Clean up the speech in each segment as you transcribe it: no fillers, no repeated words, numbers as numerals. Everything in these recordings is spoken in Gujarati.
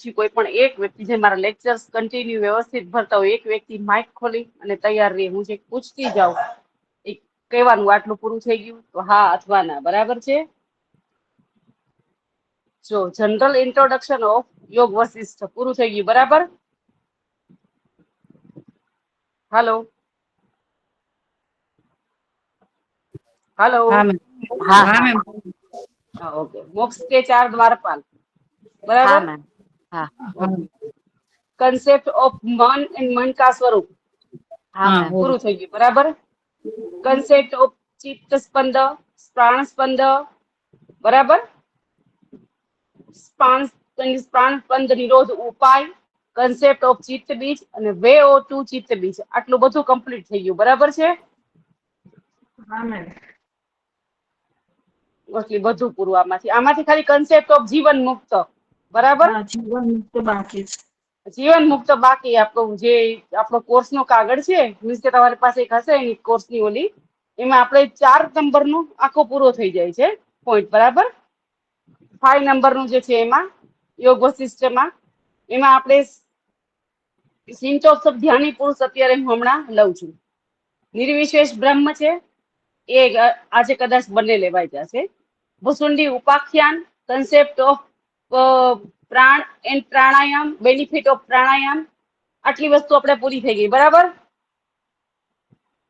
પછી કોઈ પણ એક વ્યક્તિ જે મારા લેક્ચર્સ કન્ટિન્યુ વ્યવસ્થિત ભરતા હોય એક વ્યક્તિ માઇક ખોલી અને તૈયાર રહે, હું જે પૂછતી જાઉં એ કહેવાનું આટલું પૂરું થઈ ગયું તો હા અથવા ના. બરાબર છે? જો જનરલ ઇન્ટ્રોડક્શન ઓફ યોગ વશિષ્ઠ પૂરું થઈ ગયું. બરાબર? હાલો હાલો हाँ मैम हाँ हाँ हाँ मैम હા ઓકે. મોક્ષ કે ચાર દ્વારપાલ. हाँ બરાબર? मैम हाँ ઓકે. કન્સેપ્ટ ઓફ મન એન્ડ મન કા સ્વરૂપ हाँ हाँ मैम हो પૂરું થઈ ગયું. બરાબર? કન્સેપ્ટ ઓફ ચિત્ત સ્પંદ, પ્રાણ સ્પંદ. બરાબર? પ્રાણ સ્પંદ નિરોધ ઉપાય, કન્સેપ્ટ ઓફ ચિત્ત બીજ અને વે ટુ ચિત્ત બીજ, આટલું બધું કમ્પ્લીટ થઈ ગયું. બરાબર છે? हाँ मैम એટલે બધું પૂરું આમાંથી ખાલી કન્સેપ્ટ ઓફ જીવન મુક્ત. બરાબર? हाँ जीवन मुक्त बाकी જીવન મુક્ત બાકી. આપણો કોર્સ નો કાગળ છે મીન્સ કે તમારી પાસે એક હશે એની કોર્સની ઓલી, એમાં આપણે 4 નંબરનું આખો પૂરો થઈ જાય છે પોઈન્ટ. બરાબર? 5 નંબરનું જે છે એમાં યોગ વશિષ્ઠમાં એમાં આપણે સિંચોત્સવ ધ્યાની પુરુષ અત્યારે હું હમણાં લઉં છું. નિર્વિશેષ બ્રહ્મ છે એ આજે કદાચ બંને લેવાઈ જશે. ભુસુંડી ઉપાખ્યાન, concept of prana and pranayama, benefit of pranayama, આટલી વસ્તુ આપણે પૂરી થઈ ગઈ. બરાબર?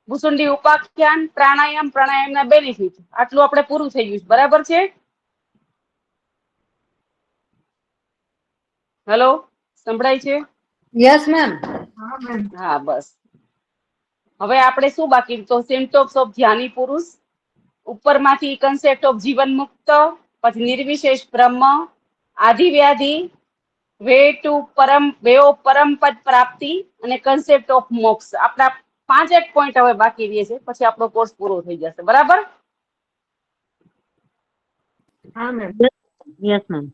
ભુસુંડી ઉપાખ્યાન, પ્રાણાયામના બેનિફિટ, આટલું આપણે પૂરું થઈ ગયું. બરાબર છે? હેલો, સંભળાય છે? यस मैम हाँ मैम હા બસ. હવે આપણે શું બાકી? તો સિમ્ટોમ્સ ઓફ ધ્યાની પુરુષ, ઉપરમાંથી કન્સેપ્ટ ઓફ જીવન મુક્ત, પછી નિર્વિશેષ બ્રહ્મ, આધિ વ્યાધિ, વે ઓફ પરમપદ પ્રાપ્તિ અને કન્સેપ્ટ ઓફ મોક્ષ. આપણા 5 પોઈન્ટ હવે બાકી રહે છે, પછી આપણો કોર્સ પૂરો થઈ જશે. બરાબર? हाँ मैम यस मैम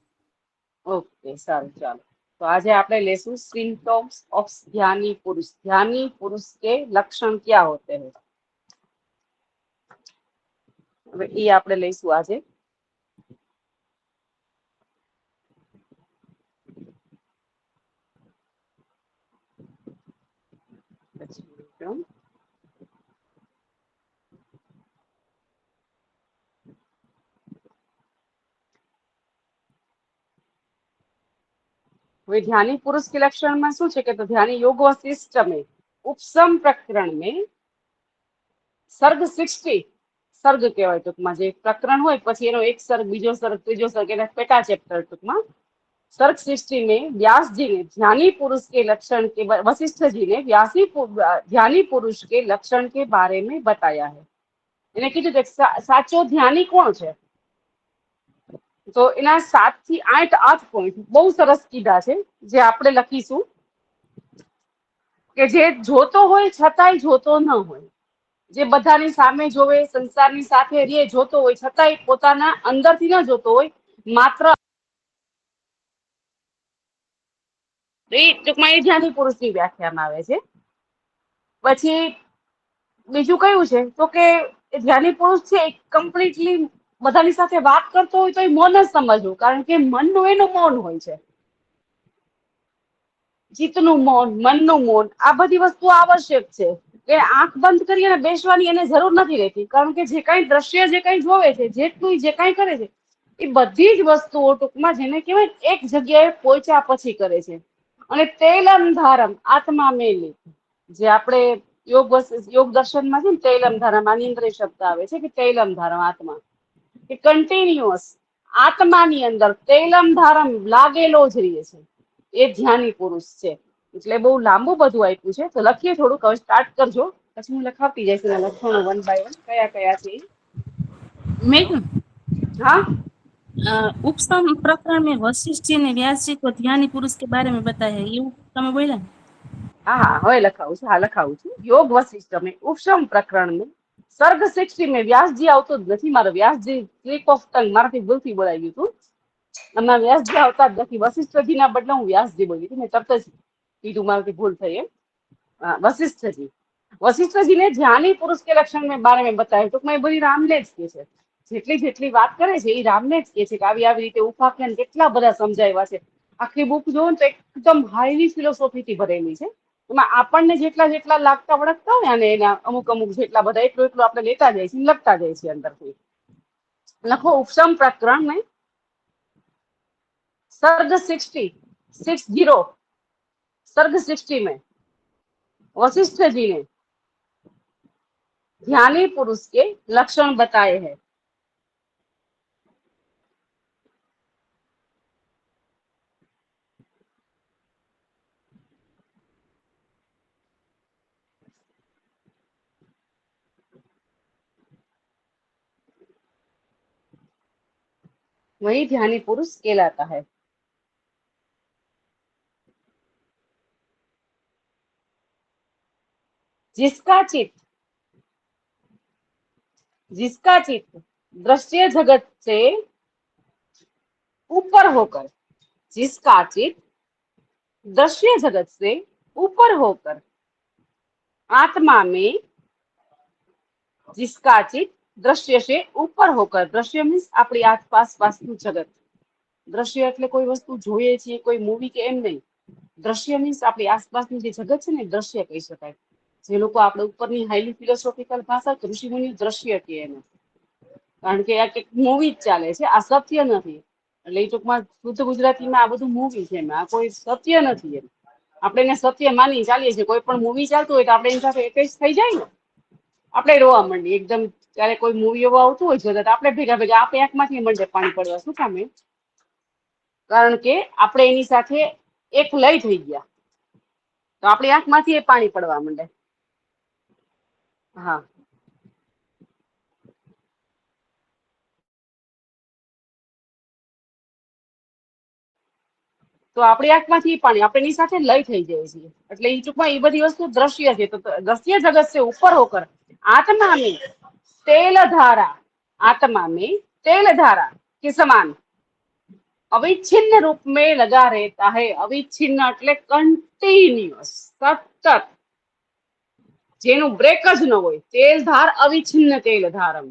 ઓકે, સારું. ચાલો, તો આજે આપણે લેશું સિમ્ટોમ્સ ઓફ ધ્યાની પુરુષ. ધ્યાनी पुरुष के लक्षण क्या होते हैं? હવે એ આપણે લઈશું આજે. હવે ધ્યાनी पुरुष के लक्षण में શું છે કે તો ધ્યાनी योग वशिष्ठ में उपसम प्रकरण में सर्ग 60 સર્ગ કહેવાય ટૂંકમાં, જે પ્રકરણ હોય પછી એનો એક સર્ગ, બીજો સર્ગ, ત્રીજો સર્ગ, એના પેટા ચેપ્ટર ટૂંકમાં. सर्ग 60 में व्यास जी ने ध्यानी पुरुष के लक्षण के वशिष्ठ जी ने ध्यानी पुरुष के लक्षण के बारे में बताया है. એને કીધું કે સાચો ધ્યાની કોણ છે? તો એના 7 થી 8 પોઈન્ટ બહુ સરસ કીધા છે, જે આપણે લખીશું. કે જે જોતો હોય છતાંય જોતો ન હોય, જે બધાની સામે જોવે, સંસારની સાથે રહે, જોતો હોય છતાંય પોતાના અંદરથી ન જોતો હોય, માત્ર એ ટૂંકમાં એ ધ્યાની પુરુષની વ્યાખ્યામાં આવે છે. પછી બીજું કયું છે તો કે ધ્યાની પુરુષ છે કમ્પ્લીટલી બધાની સાથે વાત કરતો હોય તો એ મૌન જ સમજવું, કારણ કે મનનું એનું મૌન હોય છે. ચિત્તનું મૌન, મનનું મૌન, આ બધી વસ્તુ આવશ્યક છે. કે આંખ બંધ કરી અને બેસવાની એને જરૂર નથી રહેતી, કારણ કે જે કાંઈ દ્રશ્ય જે કાંઈ જોવે છે, જેટલું જે કાંઈ કરે છે, એ બધી જ વસ્તુઓ ટૂંકમાં જેને કહેવાય એક જગ્યાએ પહોંચ્યા પછી કરે છે. અને તૈલમ ધારમ આત્મા મેલી, જે આપણે યોગ દર્શનમાં છે ને તૈલમ ધારમ, આની અંદર શબ્દ આવે છે કે તૈલમ ધારમ આત્મા, કે કન્ટિન્યુઅસ આત્માની અંદર તૈલમ ધારમ લાગેલો જ રહે છે, એ ધ્યાની પુરુષ છે. એટલે બહુ લાંબુ બધું આપ્યું છે, તો લખીએ થોડુંક. હવે સ્ટાર્ટ કરજો, પછી હું લખાવતી જઈશ એના લક્ષણો 1 by 1 કયા કયા છે. मैडम હા उपसम प्रकरण में वशिष्ठ जी ने व्यास जी को ध्यानी पुरुष के बारे में बताया है, ये તમે બોલ્યા? હા હા હવે લખાવું છું. હા લખાવું છું. યોગ વશિષ્ઠ में उपशम प्रकरण में सर्ग 60 में વ્યાસજી આવતો જ નથી. મારો વ્યાસજી સ્લીપ ઓફ ટંગ, મારાથી ભૂલથી બોલાઈ ગયું હતું. હમણાં વ્યાસજી આવતા જ નથી. વશિષ્ઠજીના બદલે હું વ્યાસજી બોલી હતી. મેં તરત જ કીધું મારાથી ભૂલ થઈ એમ. वशिष्ठ जी ने ध्यानी पुरुष के लक्षण में बारे में बताया. टूंकમાં એ બધી રામને જ કે છે. જેટલી વાત કરે છે એ રામને જ કે છે કે આવી રીતે ઉપાખ્યાન કેટલા બધા સમજાવ્યા છે. આખી બુક જોવો ને તો એકદમ હાઈલી ફિલોસોફી થી ભરેલી છે. એમાં આપણને જેટલા જેટલા લાગતા વળગતા હોય ને એના અમુક અમુક જેટલા બધા એટલું આપણે લેતા જઈએ છીએ, લખતા જઈએ છીએ અંદરથી. લખો उपसम प्रकरण में सर्ग 60 सर्ग 60 में वशिष्ठ जी ने ध्यानी पुरुष के लक्षण बताए हैं. वही ध्यानी पुरुष कहलाता है. जिसका चित्त दृश्य जगत से ऊपर होकर, जिसका चित्त दृश्य जगत से ऊपर होकर आत्मा में, जिसका चित्त दृश्य से ऊपर होकर, दृश्य मीन्स આપણી આસપાસ વાસ્તુ જગત. દ્રશ્ય એટલે કોઈ વસ્તુ જોઈએ છીએ, કોઈ મૂવી કે એમ નહીં. દ્રશ્ય મીન્સ આપણી આસપાસની જે જગત છે ને દ્રશ્ય કહી શકાય. જે લોકો આપણે ઉપરની હાઈલી ફિલોસોફિકલ ભાષા ઋષિ મુનિ દ્રશ્ય કહે એને, કારણ કે આ એક મૂવી જ ચાલે છે, આ સત્ય નથી. એટલે એ ટૂંકમાં શુદ્ધ ગુજરાતીમાં આ બધું મૂવી છે, આ કોઈ સત્ય નથી. એમ આપણે એને સત્ય માની ચાલીએ છીએ. કોઈ પણ મૂવી ચાલતું હોય તો આપણે એની સાથે એટેચ થઈ જાય ને, આપણે રોવા માંડીએ એકદમ. ત્યારે કોઈ મૂવી એવું આવતું હોય છે તો આપણે ભેગા ભેગા આપણી આંખમાંથી મંડે પાણી પડવા. શું કામ? કારણ કે આપણે એની સાથે એક લય થઈ ગયા, તો આપણી આંખમાંથી એ પાણી પડવા માંડે. હા, તો આપણી આંખમાંથી પાણી, આપણે એની સાથે લય થઈ જાય છે. એટલે એ ટૂંકમાં એ બધી વસ્તુ દ્રશ્ય છે. તો દ્રશ્ય જગત से ऊपर होकर आत्मा में तेल धारा, आत्मा में तेल धारा के समान अविच्छिन्न रूप में लगा रहता है. अविच्छिन्न એટલે કન્ટિન્યુઅસ, સતત, જેનું બ્રેક જ ન હોય. તેલ ધાર અવિચ્છિન્ન તેલ ધારમ,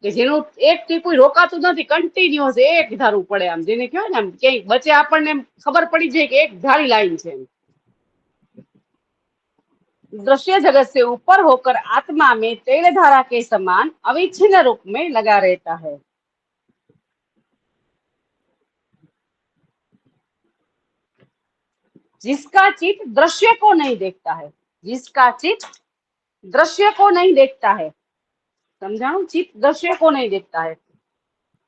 કે જેનું એક ટીપું રોકાતું નથી, કન્ટિન્યુઅસ એક ધારું પડે. આમ જેને કહેવાય ને, આમ ક્યાંય વચ્ચે આપણને ખબર પડી જાય કે એક ધારી લાઈન છે. दृश्य जगत से ऊपर होकर आत्मा में तेल धारा के समान अविच्छिन्न रूप में लगा रहता है. जिसका चित्त दृश्य को नहीं देखता है, जिसका चित्त दृश्य को नहीं देखता है. સમજાણું? ચિત્ત દ્રશ્ય કો નહીં દેખતા હે.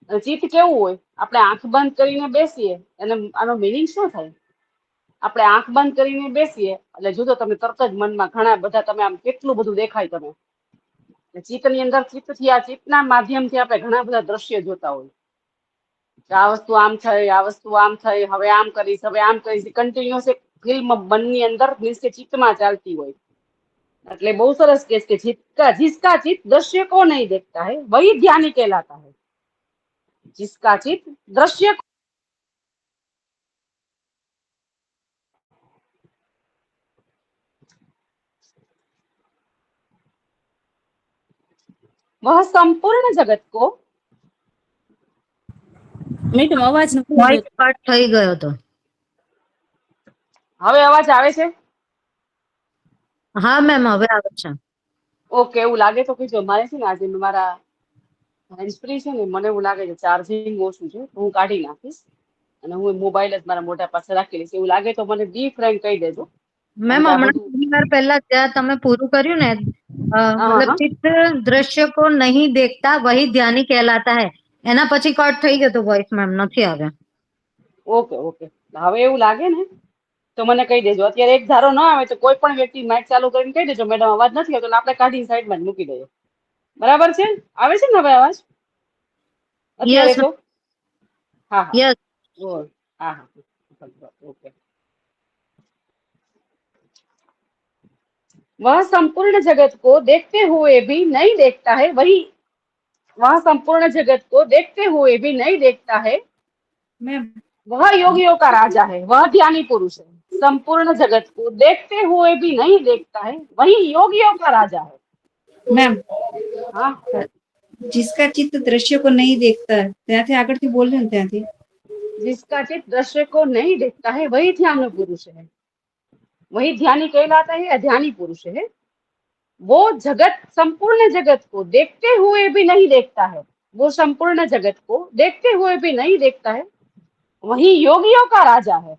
ચિત્ત કેવું હોય? આપણે આંખ બંધ કરીને બેસીએ, અને આનો મિનિંગ શું થાય? આપણે આંખ બંધ કરીને બેસીએ એટલે જુદો તમે તરત જ મનમાં ઘણા બધા, તમે આમ કેટલું બધું દેખાય તમે. ચિત્તની અંદર ચિત્તથી, આ ચિત્તના માધ્યમથી આપણે ઘણા બધા દ્રશ્ય જોતા હોય. આ વસ્તુ આમ થઈ, આ વસ્તુ આમ થઈ, હવે આમ કરીશ, હવે આમ કરીશ. કન્ટિન્યુઅસ એક ફિલ્મ મનની અંદર મીન્સ કે ચિત્તમાં ચાલતી હોય. એટલે બહુ સરસ કેસ કે जिसका चित्त दृश्य को नहीं देखता है वही ज्ञानी कहलाता है. जिसका चित्त दृश्य वह संपूर्ण जगत को, મેડમ અવાજ નથી વોઇસ આવતો. કટ થઈ ગયો હતો. હવે અવાજ આવે છે? હા મેમ, હવે આવે છે. ઓકે, એવું લાગે તો કીધો. મારે છે ને આજે મારા હેન્ડ્સફ્રી છે ને, મને એવું લાગે છે ચાર્જિંગ ઓછું છે, તો હું કાઢી નાખીશ અને હું મોબાઈલ જ મારા મોઢા પાસે રાખી લઈશ. એવું લાગે તો મને બી ફ્રેન્ક કહી દેજો. મેમ આ હમણાં બધું થોડી વાર પહેલા જ્યાં તમે પૂરું કર્યું ને, મતલબ હા. ચિત્ત દ્રશ્ય કો નહીં દેખતા વહી ધ્યાની કહેલાતા હૈ, એના પછી કટ થઈ ગયો તો વોઇસ મેમ, નથી આવ્યા. ઓકે ઓકે, હવે એવું લાગે ને તો મને કહી દેજો. અત્યારે એક ધારો ના આવે તો કોઈ પણ વ્યક્તિ માઇક ચાલુ કરીને કહી દેજો મેડમ અવાજ નથી આવતો, આપણે કાઢીને સાઈડમાં જ મૂકી દઈએ. બરાબર છે? આવે છે ને હવે અવાજ અત્યારે? યસ તો હા હા, યસ. હા હા, ઓકે. वह संपूर्ण जगत को देखते हुए भी नहीं देखता है वही, वह संपूर्ण जगत को देखते हुए भी नहीं देखता है. मैम वह योगियों का राजा है, वह ध्यानी पुरुष है. संपूर्ण जगत को देखते हुए भी नहीं देखता है वही योगियों का राजा है. मैम हाँ, जिसका चित्त दृश्य को नहीं देखता है, ત્યાંથી આગળથી બોલજો ને ત્યાંથી. जिसका चित्त दृश्य को नहीं देखता है वही ध्यान पुरुष है, वही ध्यानी कहलाता है या ध्यानी पुरुष है। वो जगत, संपूर्ण जगत को देखते हुए भी नहीं देखता है, वो संपूर्ण जगत को देखते हुए भी नहीं देखता है, वही योगियों का राजा है,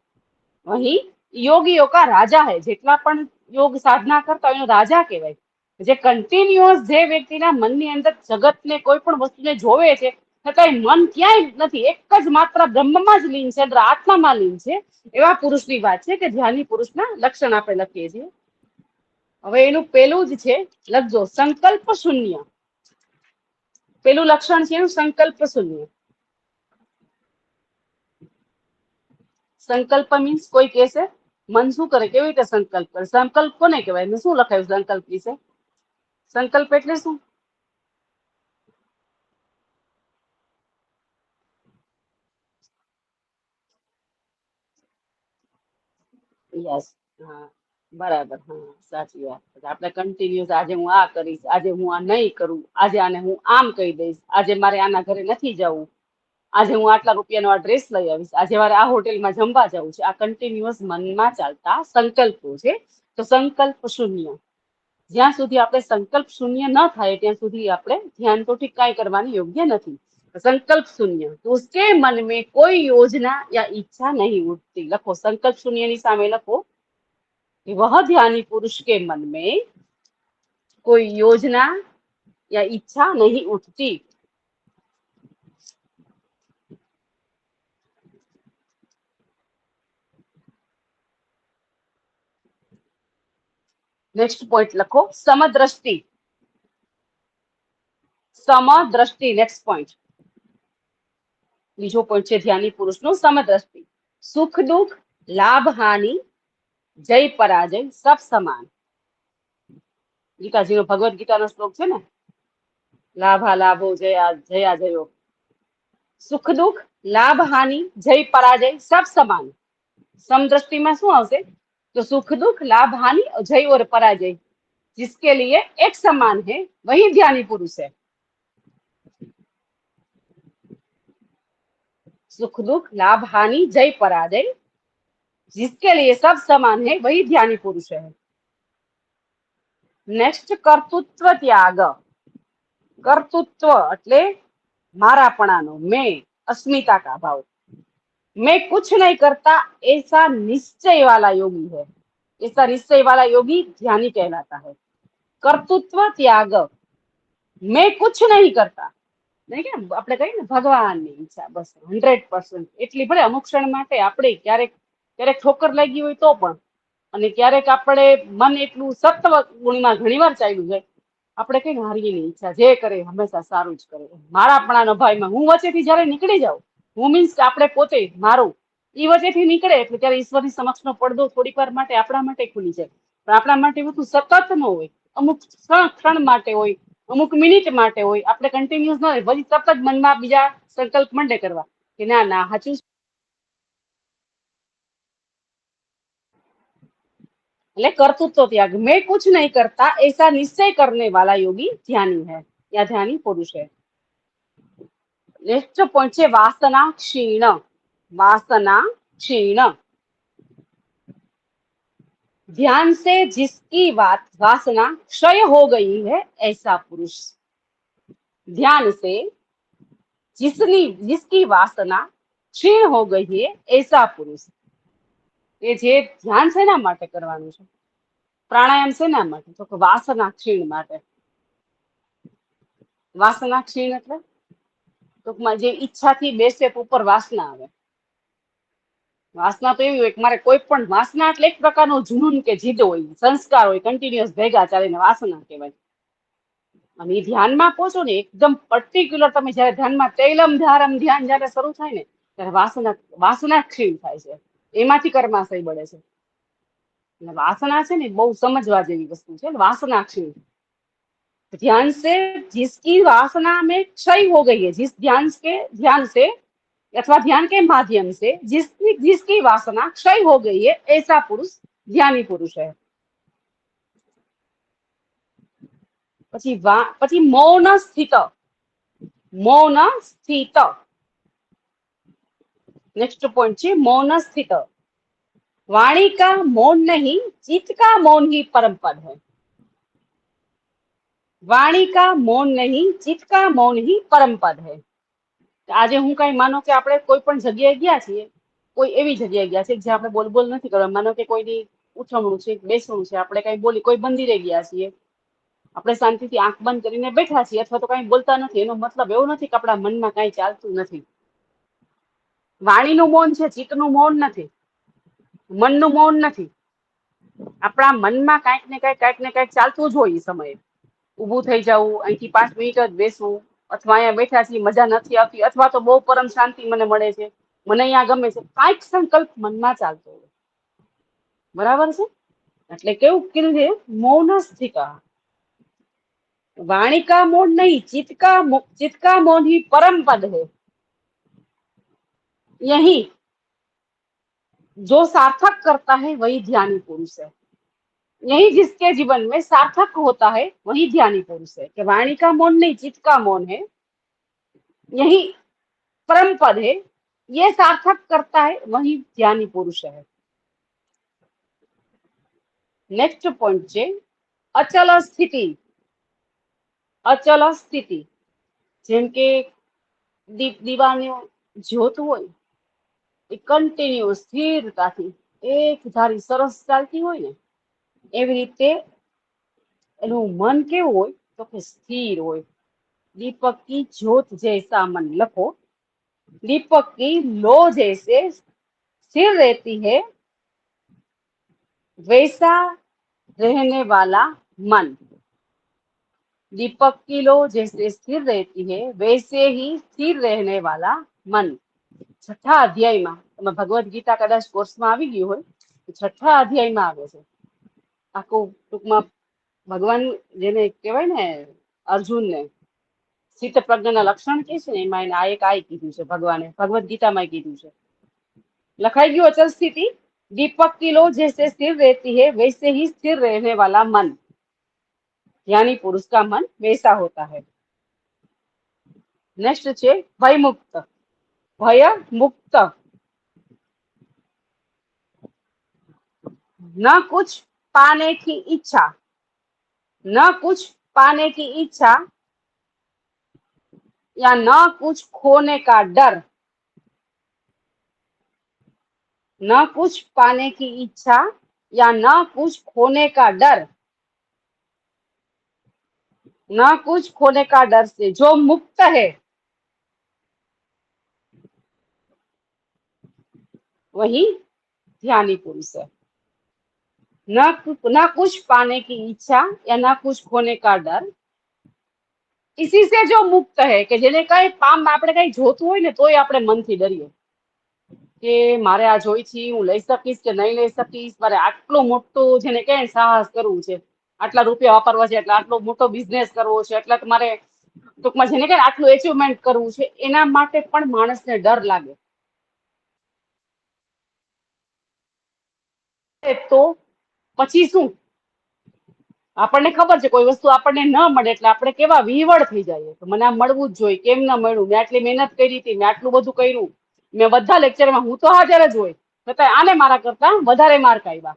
वही યોગીઓ કા રાજા હે। જેટલા પણ યોગ સાધના કરતા હોય એનો રાજા કહેવાય। જે કન્ટિન્યુઅસ જે વ્યક્તિના મનની અંદર જગતને કોઈ પણ વસ્તુને જોવે છે છતાંય મન ક્યાંય નથી, એક જ માત્ર બ્રહ્મમાં જ લીન છે, અંદર આત્મામાં લીન છે, એવા પુરુષની વાત છે કે ધ્યાની પુરુષના લક્ષણ આપણે લખીએ છીએ। હવે એનું પેલું જ છે, લખજો સંકલ્પ શૂન્ય। પેલું લક્ષણ છે એનું સંકલ્પ શૂન્ય। સંકલ્પ મીન્સ કોઈ કહેશે મન શું કરે, કેવી રીતે સંકલ્પ કરે, સંકલ્પ કોને કહેવાય, મેં શું લખાયું સંકલ્પ વિશે? સંકલ્પ એટલે શું? યસ, હા બરાબર, હા સાચી વાત। આપણે કન્ટિન્યુઅસ આજે હું આ કરીશ, આજે હું આ નહીં કરું, આજે આને હું આમ કહી દઈશ, આજે મારે આના ઘરે નથી જવું, આજે હું આટલા રૂપિયાનો આ ડ્રેસ લઈ આવીશ, આજે મારે આ હોટેલમાં જમવા જવું છે, આ કન્ટિન્યુઅસ મનમાં ચાલતા સંકલ્પો છે। તો સંકલ્પ શૂન્ય, જ્યાં સુધી આપણે સંકલ્પ શૂન્ય ન થાય ત્યાં સુધી આપણે ध्यान तो ठीक કાંઈ કરવાની યોગ્ય નથી। संकल्प शून्य, तो उसके मन में कोई योजना या इच्छा नहीं उठती। लखो संकल्प शून्य ની સામે લખો कि वह ध्यानी पुरुष के मन में कोई योजना या इच्छा नहीं उठती। नेक्स्ट पॉइंट लखो समदृष्टि। समदृष्टि नेक्स्ट पॉइंट, बीजो पॉइंट है ध्यानी पुरुष नो समदृष्टि। सुख दुख, लाभ हानि, जय पराजय सब समान। गीताजी नो भगवत गीता नो श्लोक है ने, लाभा लाभो जया जया जयो, सुख दुख, लाभ हानि, जय पराजय सब समान। समदृष्टि में शू आवशे? तो सुख दुख, लाभ हानि, जय और पराजय जिसके लिए एक समान है वही ध्यानी पुरुष है। सुख दुख, लाभ हानि, जय पराजय जिसके लिए सब समान है वही ध्यानी पुरुष है। नेक्स्ट कर्तृत्व त्याग। कर्तृत्व એટલે મારાપણાનો, मैं अस्मिता का भाव, मैं कुछ नहीं करता ऐसा निश्चय वाला योगी है, ऐसा निश्चय वाला योगी ध्यानी कहलाता है। कर्तृत्व त्याग, मैं कुछ नहीं करता, નહીં કે આપણે કહીએ ને ભગવાનની ઈચ્છા બસ 100%, એટલી ભલે અમુક ક્ષણ માટે આપણે ક્યારેક ક્યારેક ઠોકર લાગી હોય તો પણ, અને ક્યારેક આપણે મન એટલું સત્વ ગુણમાં ઘણીવાર ચાલ્યું જાય, આપણે કઈ હારીની ઈચ્છા જે કરે હંમેશા સારું જ કરે। મારાપણાનો ભાઈમાં હું વચ્ચેથી જ્યારે નીકળી જાઉં, હું મીન્સ કે આપણે પોતે મારું ઈ વચ્ચેથી નીકળે એટલે ત્યારે ઈશ્વરની સમક્ષનો પડદો થોડીક વાર માટે આપણા માટે ખુલી જાય। પણ આપણા માટે બધું સતત ન હોય, અમુક ક્ષણ માટે હોય, અમુક મિનિટ માટે હોય, આપણે કન્ટિન્યુઅસ ન હોય, પછી સતત મનમાં બીજા સંકલ્પ મંડે કરવા કે ના ના સાચું। એટલે कर्तृत्व त्याग, मैं कुछ नहीं करता ऐसा निश्चय करने वाला योगी ध्यानी है या ध्यानी पुरुष है। नेक्स्ट पॉइंट है वासना क्षीण। वासना क्षीण, ध्यान से जिसकी वासना क्षय हो गई है ऐसा पुरुष। ध्यान से जिसकी वासना क्षीण हो गई है ऐसा पुरुष। ये जे ध्यान सेना माटे करवानुं छे? प्राणायाम सेना माटे? तो कि वासना क्षीण माटे। वासना क्षीण એટલે ટૂંકમાં જે ઈચ્છાથી બે સ્ટેપ ઉપર વાસના આવે। વાસના તો એવી હોય કે મારે કોઈ પણ વાસના એટલે એક પ્રકારનો જુનૂન કે જીદ હોય, સંસ્કાર હોય, કન્ટિન્યુઅસ ભેગા ચાલીને વાસના કહેવાય। અને એ ધ્યાનમાં પહોંચો ને એકદમ પર્ટિક્યુલર, તમે જયારે ધ્યાનમાં તૈલમ ધારમ ધ્યાન જયારે શરૂ થાય ને ત્યારે વાસના ક્ષીણ થાય છે, એમાંથી કર્માશય બળે છે। એટલે વાસના છે ને બહુ સમજવા જેવી વસ્તુ છે। वासना क्षीण, ध्यान से जिसकी वासना में क्षय हो गई है, जिस ध्यान से अथवा ध्यान के माध्यम से जिसकी वासना क्षय हो गई है ऐसा पुरुष ध्यानी पुरुष है। પછી મૌન સ્થિત। મૌન સ્થિત नेक्स्ट पॉइंट है मौन स्थित। वाणी का मौन नहीं, चित्त का मौन ही परम पद है। वाणी का मौन नहीं, चित्त का मौन ही परम पद है। આજે હું કઈ માનો કે આપણે કોઈ પણ જગ્યાએ ગયા છીએ, કોઈ એવી જગ્યાએ ગયા છે જ્યાં આપણે બોલ નથી કરવા, માનો કે કોઈની ઉઠમણું છે, બેસણું છે, આપણે કઈ બોલી, કોઈ મંદિરે ગયા છીએ, આપણે શાંતિથી આંખ બંધ કરીને બેઠા છીએ અથવા તો કઈ બોલતા નથી, એનો મતલબ એવો નથી કે આપણા મનમાં કઈ ચાલતું નથી. વાણીનું મૌન છે, ચિત્તનું મૌન નથી, મનનું મૌન નથી. આપણા મનમાં કાંઈક ને કાંઈક ચાલતું જ હોય. એ સમયે ઊભું થઈ જવું, અહીંથી 5 મિનિટ જ બેસવું, અથવા અહીંયા બેઠા છીએ મજા નથી આવતી, અથવા તો બહુ પરમ શાંતિ મને મળે છે, મને અહીંયા ગમે છે, કાંઈક સંકલ્પ મનમાં ચાલતો હોય. બરાબર છે? એટલે કેવું કીધું છે? મૌન સ્થિત। वाणी का मौन नहीं, चित्त का मौन ही परम पद है। यही जो सार्थक करता है वही ध्यानी पुरुष है। यही जिसके जीवन में सार्थक होता है वही ध्यानी पुरुष है। कि वाणी का मौन नहीं, चित्त का मौन है, यही परम पद है, ये सार्थक करता है वही ध्यानी पुरुष है। नेक्स्ट पॉइंट है अचल स्थिति। अचल स्थिति જેમ કે દીવાની જ્યોત હોય, એ કન્ટિન્યુઅસ સ્થિરતાથી એક ધારી સરસ ચાલતી હોય ને, એવી રીતે એનું મન કેવું હોય તો કે સ્થિર હોય। दीपक की ज्योत जैसा मन लखो, दीपक की लो जैसे स्थिर रहती है वैसा रहने वाला मन। दीपक की लो जैसे स्थिर रहती है वैसे ही स्थिर रहने वाला मन। छठा अध्याय में भगवद गीता कदाच कोर्स में આવી ગયું હોય, છઠ્ઠા અધ્યાયમાં આવે છે। આખું ટૂંકમાં ભગવાન જેને કહેવાય ને અર્જુનને સ્થિત પ્રજ્ઞાના લક્ષણ કે છે ને, એમાં એને આ એક આય કીધું છે ભગવાને, ભગવદ ગીતામાં કીધું છે। લખાઈ ગયું અચલ સ્થિતિ। दीपक की लो जैसे स्थिर रहती है वैसे ही स्थिर रहने वाला मन। यानी पुरुष का मन वैसा होता है। नेक्स्ट છે ભય મુક્ત। ભય मुक्त, न कुछ पाने की इच्छा, न कुछ पाने की इच्छा या न कुछ खोने का डर। न कुछ पाने की इच्छा या न कुछ खोने का डर। न कुछ खोने का डर से जो मुक्त है वही ध्यानी पुरुष है। न कुछ पाने की इच्छा या न कुछ खोने का डर, इसी से जो मुक्त है કે જેને કઈ આપણે કઈ જોતું હોય ને તોય આપણે મનથી ડરીએ કે મારે આ જોઈ છે, હું લઈ શકીશ કે નહીં લઈ શકીશ, મારે આટલો મોટો જેને કહે સાહસ કરવું છે, આટલા રૂપિયા વાપરવા છે, એટલે આટલો મોટો બિઝનેસ કરવો છે, એટલે મારે ટૂંકમાં જેને કહે આટલું એચિવમેન્ટ કરવું છે, એના માટે પણ માણસને ડર લાગે। તો પછી શું? આપણને ખબર છે કોઈ વસ્તુ આપણને ન મળે એટલે આપણે કેવા વિહવળ થઈ જઈએ કે મને આ મળવું જ જોઈએ, કેમ ન મળ્યું, મેં આટલી મહેનત કરી હતી, મેં આટલું બધું કર્યું, મેં બધા લેક્ચરમાં હું તો હાજર જ હોય, છતાં આને મારા કરતા વધારે માર્ક આવ્યા,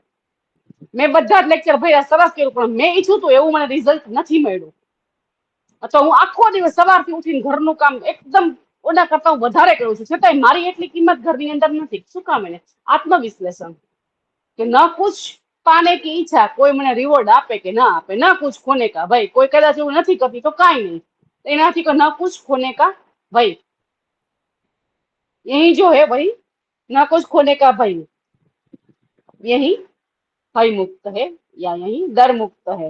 મેં બધા જ લેક્ચર ભર્યા, સરસ કર્યું, પણ મેં ઈચ્છું તો એવું મને રિઝલ્ટ નથી મળ્યું। અથવા હું આખો દિવસ સવારથી ઉઠીને ઘરનું કામ એકદમ ઓના કરતા હું વધારે કરું છું, છતાંય મારી એટલી કિંમત ઘરની અંદર નથી। શું કામ? એને આત્મવિશ્લેષણ કે ન કુછ પાને की ઈચ્છા, કોઈ મને રિવોર્ડ આપે કે ના આપે, ના કુछ खोने का भाई, કોઈ કદાચ એવું નથી કરતી તો કાંઈ નહીં, એનાથી ન कुछ खोने का भाई, यही जो है भाई न कुछ खोने का भाई, यही भय मुक्त है या यही डर मुक्त है।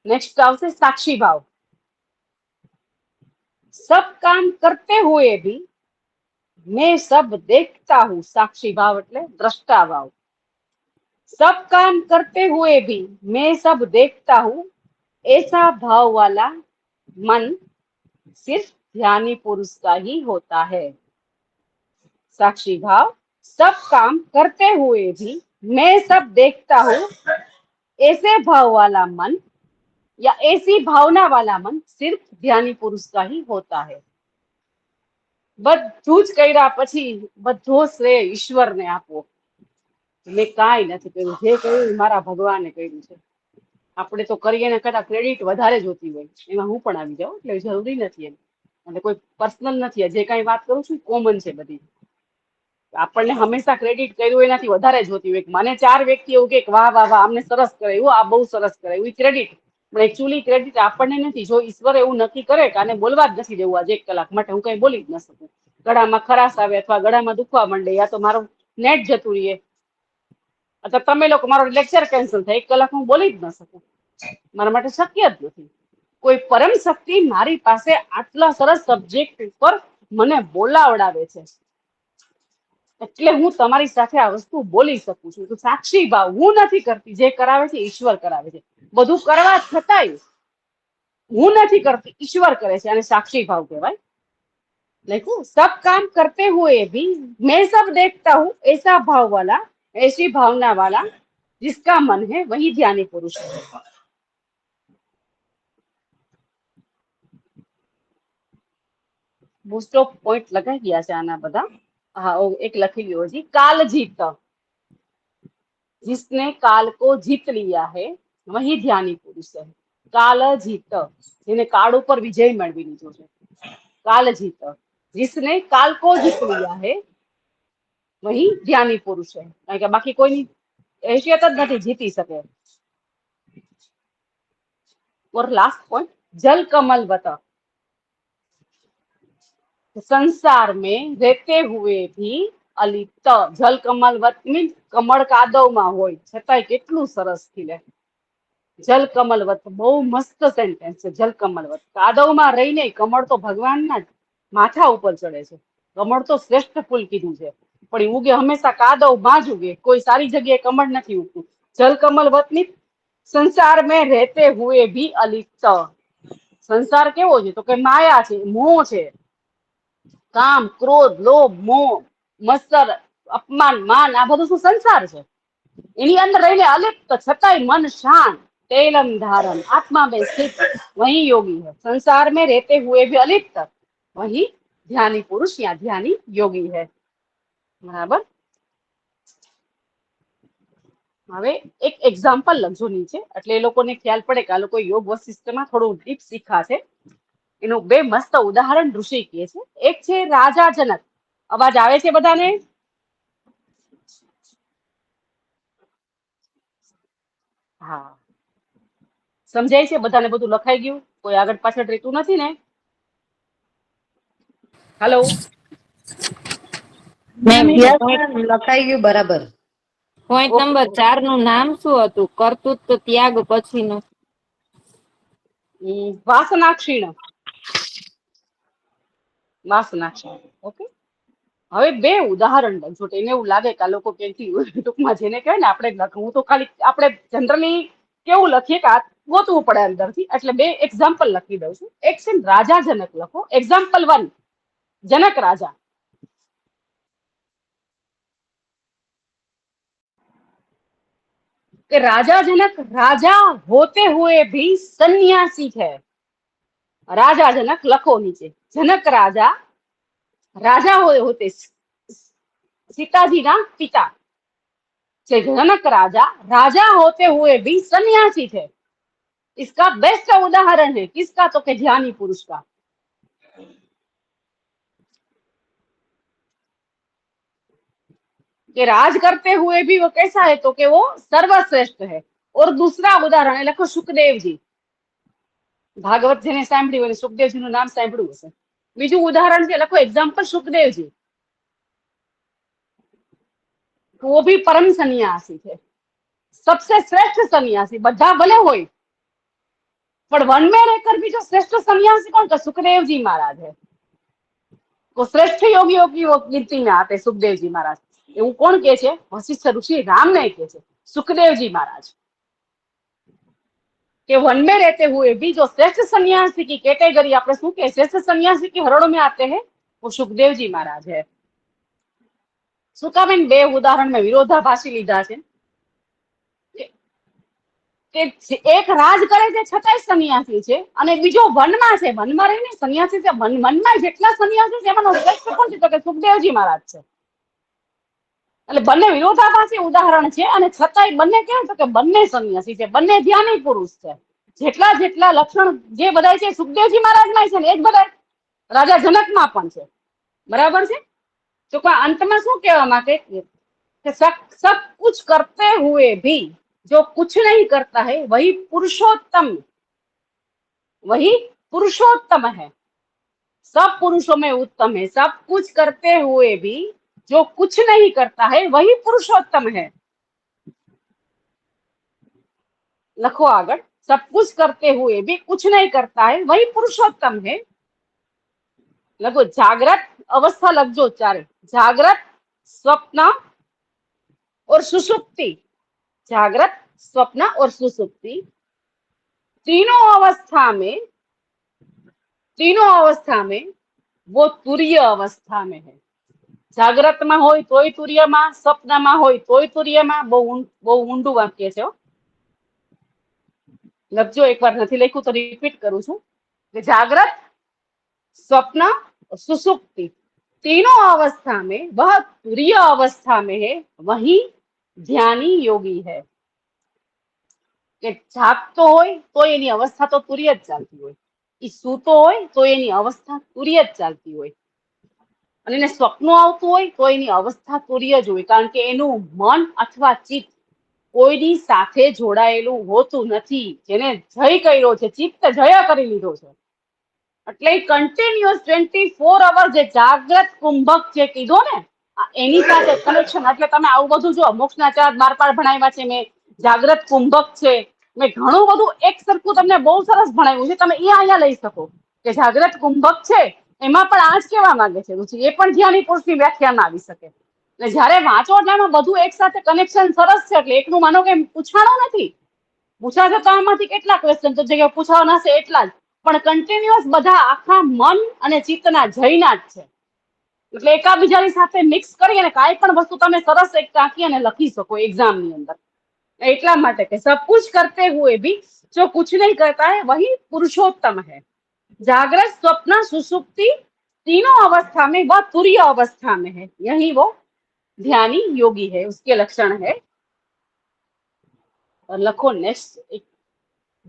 नेक्स्ट आवશે साक्षी भाव। सब काम करते हुए भी मैं सब देखता हूँ। साक्षी भाव એટલે દ્રષ્ટા ભાવ। सब काम करते हुए भी मैं सब देखता हूँ, ऐसा भाव वाला मन सिर्फ ध्यानी पुरुष का ही होता है। साक्षी भाव, सब काम करते हुए भी मैं सब देखता हूँ, ऐसे भाव वाला मन या ऐसी भावना वाला मन सिर्फ ध्यानी पुरुष का ही होता है। બધું જ કર્યા પછી બધો શ્રેય ઈશ્વરને આપવો. મેં કાંઈ નથી કર્યું, જે કર્યું એ મારા ભગવાને કર્યું છે. આપણે તો કરીએ ને કરતા ક્રેડિટ વધારે જોતી હોય, એમાં હું પણ આવી જાઉં, એટલે જરૂરી નથી એમ. એટલે કોઈ પર્સનલ નથી, જે કાંઈ વાત કરું છું કોમન છે બધી. આપણને હંમેશા ક્રેડિટ કર્યું એનાથી વધારે જોતી હોય. મને 4 વ્યક્તિ એવું કે વાહ વાહ વાહ આમને સરસ કરાયું, આ બહુ સરસ કરાયું, એ ક્રેડિટ. પણ એકચ્યુઅલી ક્રેડિટ આપણને નથી. જો ઈશ્વર એવું નક્કી કરે કે આને બોલવા જ નથી દેવું આજે 1 કલાક માટે, હું કઈ બોલી જ ન શકું. ગળામાં ખરાશ આવે અથવા ગળામાં દુખવા માંડે, યા તો મારું નેટ જતું રહીએ, અથવા તમે લોકો મારો લેક્ચર કેન્સલ થાય, 1 કલાક હું બોલી જ ન શકું. મારા માટે શક્ય જ નથી. કોઈ પરમ શક્તિ મારી પાસે આટલા સરસ સબ્જેક્ટ ઉપર મને બોલાવડાવે છે, એટલે હું તમારી સાથે આ વસ્તુ બોલી શકું છું. તો સાક્ષી ભાવ, હું નથી કરતી, જે કરાવે છે ઈશ્વર કરાવે છે. બધું કરવા છતાંય હું નથી કરતી, ઈશ્વર કરે છે, અને સાક્ષી ભાવ કહેવાય. देखो सब काम करते हुए भी मैं सब देखता हूँ, ऐसा भाव वाला, ऐसी भावना वाला जिसका मन है वही ज्ञानी पुरुष है. मोस्ट ऑफ पॉइंट લગાઈ ગયા છે આના બધા. હા, એક લખી લ્યો હજી. काल जीत, जिसने काल को जीत लिया है वही ज्ञानी पुरुष है. काल जीत, જેને કાળ ઉપર વિજય મેળવી લીધો છે. काल जीत, जिसने काल को जीत लिया है वही ज्ञानी पुरुष है. કારણ કે બાકી કોઈની હેસિયત જ નથી જીતી શકે. और लास्ट पॉइंट, जल कमल वत, संसार में रहते हुए भी अलिप्त. जल कमल वत मीन्स કમળ કાદવમાં હોય છતાંય કેટલું સરસ ખીલે. જલ કમલવત બહુ મસ્ત સેન્ટેન્સ છે. જલ કમલવત, કાદવમાં રહીને કમળ તો ભગવાનના માથા ઉપર ચડે છે. કમળ તો શ્રેષ્ઠ ફૂલ કીધું છે, પણ એ ઉગે હંમેશા કાદવમાં જ ઉગે, કોઈ સારી જગ્યાએ કમળ નથી ઉગતું. જલ કમલવતની સંસાર મેં રહેતે હુએ ભી અલિપ્ત. સંસાર કેવો છે તો કે માયા છે, મોહ છે, કામ, ક્રોધ, લોભ, મોહ, મત્સર, અપમાન, માન, આ બધું શું સંસાર છે. એની અંદર રહીને અલિપ્ત, છતાંય મન શાંત, तेलम धारम, आत्मा में स्थित वही योगी है. संसार में रहते हुए भी अलिप्त वही ध्यानी पुरुष या ध्यानी योगी है. बराबर. હવે એક એક્ઝામ્પલ લખજો નીચે, એટલે એ લોકોને ખ્યાલ પડે કે આ લોકો યોગ વશિષ્ઠમાં થોડું ડીપ શીખા છે. એનું 2 મસ્ત ઉદાહરણ ઋષિ કહે છે. એક છે રાજા જનક. અવાજ આવે છે બધાને? હા, સમજાય છે બધાને? બધું લખાઈ ગયું? કોઈ આગળ પાછળ રહેતું નથી ને? હેલો. મેમ યસ મેમ, લખાઈ ગયું બરાબર. Point okay. નંબર 4 નું નામ શું હતું? કર્તૃત્વ ત્યાગ પછીનું. વાસના ક્ષીણ. વાસના ક્ષીણ. ઓકે. હવે 2 ઉદાહરણ લખજો. એને એવું લાગે કે આ લોકો ક્યાંથી ટૂંકમાં જેને કહેવાય ને આપણે લખવું તો ખાલી આપણે જનરલી કેવું લખીએ કે આ ગોતવું પડે અંદરથી, એટલે 2 એક્ઝામ્પલ લખી દઉં છું. એક છે રાજા જનક લખો. एग्जाम्पल 1, जनक राजा. कि राजा जनक राजा होते हुए भी सन्यासी है. राजा जनक लखो नीचे. जनक राजा, राजा होते सीताजी ना पिता जनक राजा, राजा होते हुए भी सन्यासी थे. इसका बेस्ट उदाहरण है किसका? तो के ध्यानी पुरुष का. कि राज करते हुए भी वो कैसा है तो कि वो सर्वश्रेष्ठ है. और दूसरा उदाहरण लखो सुखदेव जी. भागवत જેને સાંભળ્યું હોય સુખદેવજી નું નામ સાંભળ્યું હશે. બીજું ઉદાહરણ છે લખો एग्जांपल सुखदेव जी. वो भी परम सन्यासी थे, सबसे श्रेष्ठ सन्यासी. બધા ભલે હોય પણ वन में रहकर भी जो श्रेष्ठ सन्यासी कौन? तो सुखदेव जी महाराज है. वो श्रेष्ठ योगियों की वो गिनती में आते सुखदेव जी महाराज. એવું કોણ કહે છે? વશિષ્ઠ ઋષિ રામ ને કહે છે, सुखदेव जी महाराज के वन में रहते हुए भी जो श्रेष्ठ सन्यासी की कैटेगरी આપણે શું કે श्रेष्ठ सन्यासी की हरोड़ में आते हैं वो सुखदेव जी महाराज है. શું કામ? 2 ઉદાહરણ મેં વિરોધાભાસી લીધા છે. કે એક રાજ કરે છે છતાંય સંન્યાસી છે અને બીજો વનમાં છે, વનમાં રહીને સંન્યાસી છે, વનમાં જેટલા સંન્યાસી છે એમાંનો શ્રેષ્ઠ કોણ છે? તો કે સુખદેવજી મહારાજ છે. એટલે બંને વિરોધાભાસી ઉદાહરણ છે અને છતાંય બંને કેમ તો કે બંને સંન્યાસી છે, બંને ધ્યાની પુરુષ છે. જેટલા જેટલા લક્ષણ જે બધા છે સુખદેવજી મહારાજમાં છે ને એ જ બધા રાજા જનકમાં પણ છે. બરાબર છે? તો કોઈ અંતમાં શું કહેવા માંગે कि सब कुछ करते हुए भी जो कुछ नहीं करता है वही पुरुषोत्तम है. सब पुरुषों में उत्तम है. सब कुछ करते हुए भी जो कुछ नहीं करता है वही पुरुषोत्तम है. लखो आगळ. सब कुछ करते हुए भी कुछ नहीं करता है वही पुरुषोत्तम है. लखो जागृत अवस्था लखजो चारे. जागृत, स्वप्न और सुषुप्ति. जागृत, स्वप्न और सुषुप्ति तीनों अवस्था में वो तुर्य अवस्था में है. जागृत में होय तोय तुर्य में, स्वप्न में होय तोय तुर्य में. बहु ऊंडू वाक्य छे. लखजो एक बार नहीं लख्યું तो रिपीट करूं छू कि जागृत, स्वप्न, सुषुप्ति तीनों अवस्था में वह तुर्य अवस्था में है, वही ध्यानी योगी है. કે જાગતો હોય તો એની અવસ્થા તો તુર્ય જ ચાલતી હોય, એ સૂતો હોય તો એની અવસ્થા તુર્ય જ ચાલતી હોય, અને એને સ્વપ્નો આવતું હોય તો એની અવસ્થા તુર્ય જ હોય. કારણ કે એનું મન અથવા ચિત્ત કોઈની સાથે જોડાયેલું હોતું નથી. જેને જય કર્યો છે, ચિત્ત જય કરી લીધો છે, એટલે કન્ટિન્યુઅસ 24 અવર જે જાગ્રત કુંભક જે કીધો ને એની સાથે કનેક્શન. એટલે તમે આવું બધું જો મોક્ષના 4 12 ભણાવ્યા છે મેં, જાગ્રત કુંભક છે, મેં ઘણું બધું એક સરખું તમને બહુ સરસ ભણાવ્યું છે. તમે એ અહીંયા લઈ શકો કે જાગ્રત કુંભક છે એમાં પણ આ જ કહેવા માંગે છે રુચિ. એ પણ ધ્યાની પુરુષની વ્યાખ્યામાં આવી શકે. એટલે જયારે વાંચો એટલે આમાં બધું એક સાથે કનેક્શન સરસ છે. એટલે એકનું માનો કે પૂછાણું નથી. પૂછાશે તો આમાંથી કેટલા ક્વેશ્ચન તો જગ્યાએ પૂછાવાના છે એટલા જ, પણ કન્ટિન્યુઅસ બધા આખા મન અને ચિત્તના જયના જ છે. એટલે એકાબીજાની સાથે મિક્સ કરી અને કાંઈ પણ વસ્તુ તમે સરસ એક ટાંકી અને લખી શકો એક્ઝામની અંદર. એટલા માટે કે सब कुछ करते हुए भी जो कुछ नहीं करता है वही पुरुषोत्तम है. जागृत, स्वप्न, सुषुप्ति तीनों अवस्था में वह तुर्य अवस्था में है, यही वो ध्यानी योगी है. उसके लक्षण है. और लखो नेक्स्ट एक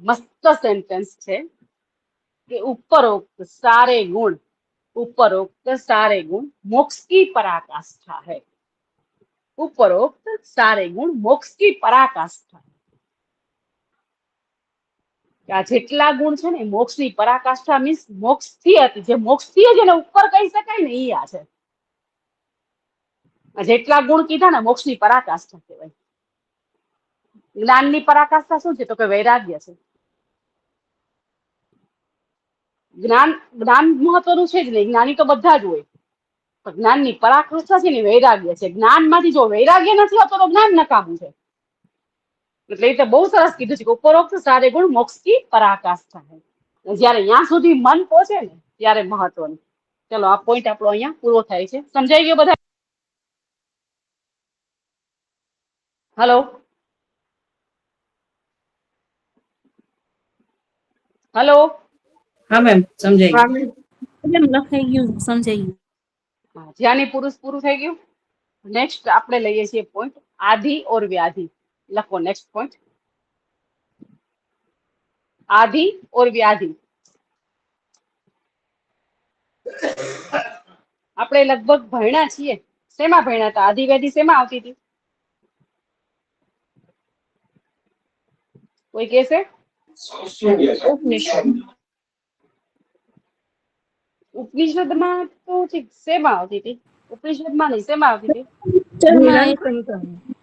मस्त सेंटेंस છે कि उपरोक्त सारे गुण मोक्ष की पराकाष्ठा है. उपरोक्त सारे गुण मोक्ष की पराकाष्ठा. આ જેટલા ગુણ છે ને મોક્ષની પરાકાષ્ઠા મીન્સ મોક્ષથી હતી, જે મોક્ષથી જ એને ઉપર કહી શકાય ને ઈ આ છે. આ જેટલા ગુણ કીધા ને મોક્ષની પરાકાષ્ઠા કહેવાય. જ્ઞાનની પરાકાષ્ઠા શું છે? તો કે વૈરાગ્ય છે. જ્ઞાન મહત્વનું છે જ નહીં. જ્ઞાની તો બધા જ હોય, પણ જ્ઞાનની પરાકાષ્ઠા છે ને વૈરાગ્ય છે. જ્ઞાનમાંથી જો વૈરાગ્ય નથી હોતો તો જ્ઞાન નકામું છે. એટલે એ તો બહુ સરસ કીધું છે કે ઉપરોક્ત સારે ગુણ મોક્ષ की पराकाष्ठा है. જયારે ત્યાં સુધી મન પહોંચે ને ત્યારે મહત્વનું. ચલો આ પોઈન્ટ આપણો અહીંયા પૂરો થાય છે. સમજાઈ ગયો બધા? Hello hello. हाँ मैम समझाइए. કેમ લખાઈ ગયું, સમજાઈ ગયું. ધ્યાની પુરુષ પૂરું થઈ ગયું. નેક્સ્ટ આપણે લઈએ છીએ પોઈન્ટ આધિ और व्याधि. લખો નેક્સ્ટ પોઈન્ટ आधि और व्याधि. આપણે લગભગ ભણ્યા છીએ. શેમાં ભણ્યા હતા? આધિ વ્યાધિ શેમાં આવતી હતી? કોઈ કહેશે? ઉપનિષદમાં તો ઠીક શેમાં આવતી હતી? ઉપનિષદમાં નહીં, શેમાં આવતી હતી?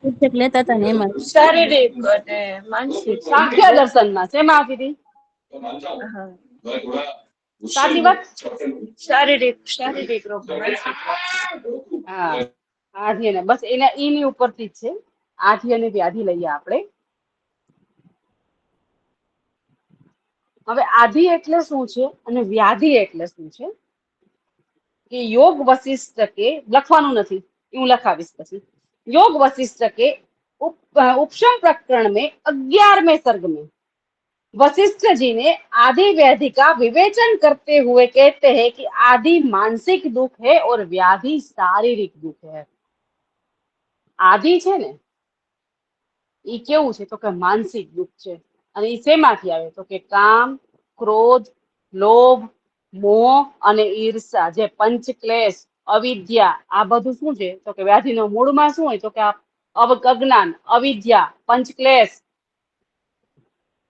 પુસ્તક લેતા હતા ને એમાં. શારીરિક અને માનસિક. સાંખ્ય દર્શનમાં શેમાં આવતી હતી? સાચી વાત? શારીરિક રોગ. હા, આધિ અને બસ એના ઈની ઉપરથી જ છે. આધિ અને વ્યાધિ લઈએ આપણે. હવે આધિ એટલે શું છે અને વ્યાધિ એટલે શું છે? કે યોગ વશિષ્ઠ કે લખવાનું નથી, હું લખાવીશ પછી. योग वशिष्ठ के उपशम प्रकरण में 11वें सर्ग में वशिष्ठ जी ने आदि व्याधि का विवेचन करते हुए कहते हैं कि आदि मानसिक दुख है और व्याधि शारीरिक दुख है। आदि છે ને ઈ કેવું છે તો કે માનસિક દુઃખ છે અને ઈ શેમાંથી આવે તો કે કામ, ક્રોધ, લોભ, મોહ અને ઈર્ષા જે પંચક્લેશ, અવિદ્યા આ બધું શું છે તો કે વ્યાધિનો મૂળમાં શું હોય તો કે આ અજ્ઞાન, અવિદ્યા, પંચક્લેશ,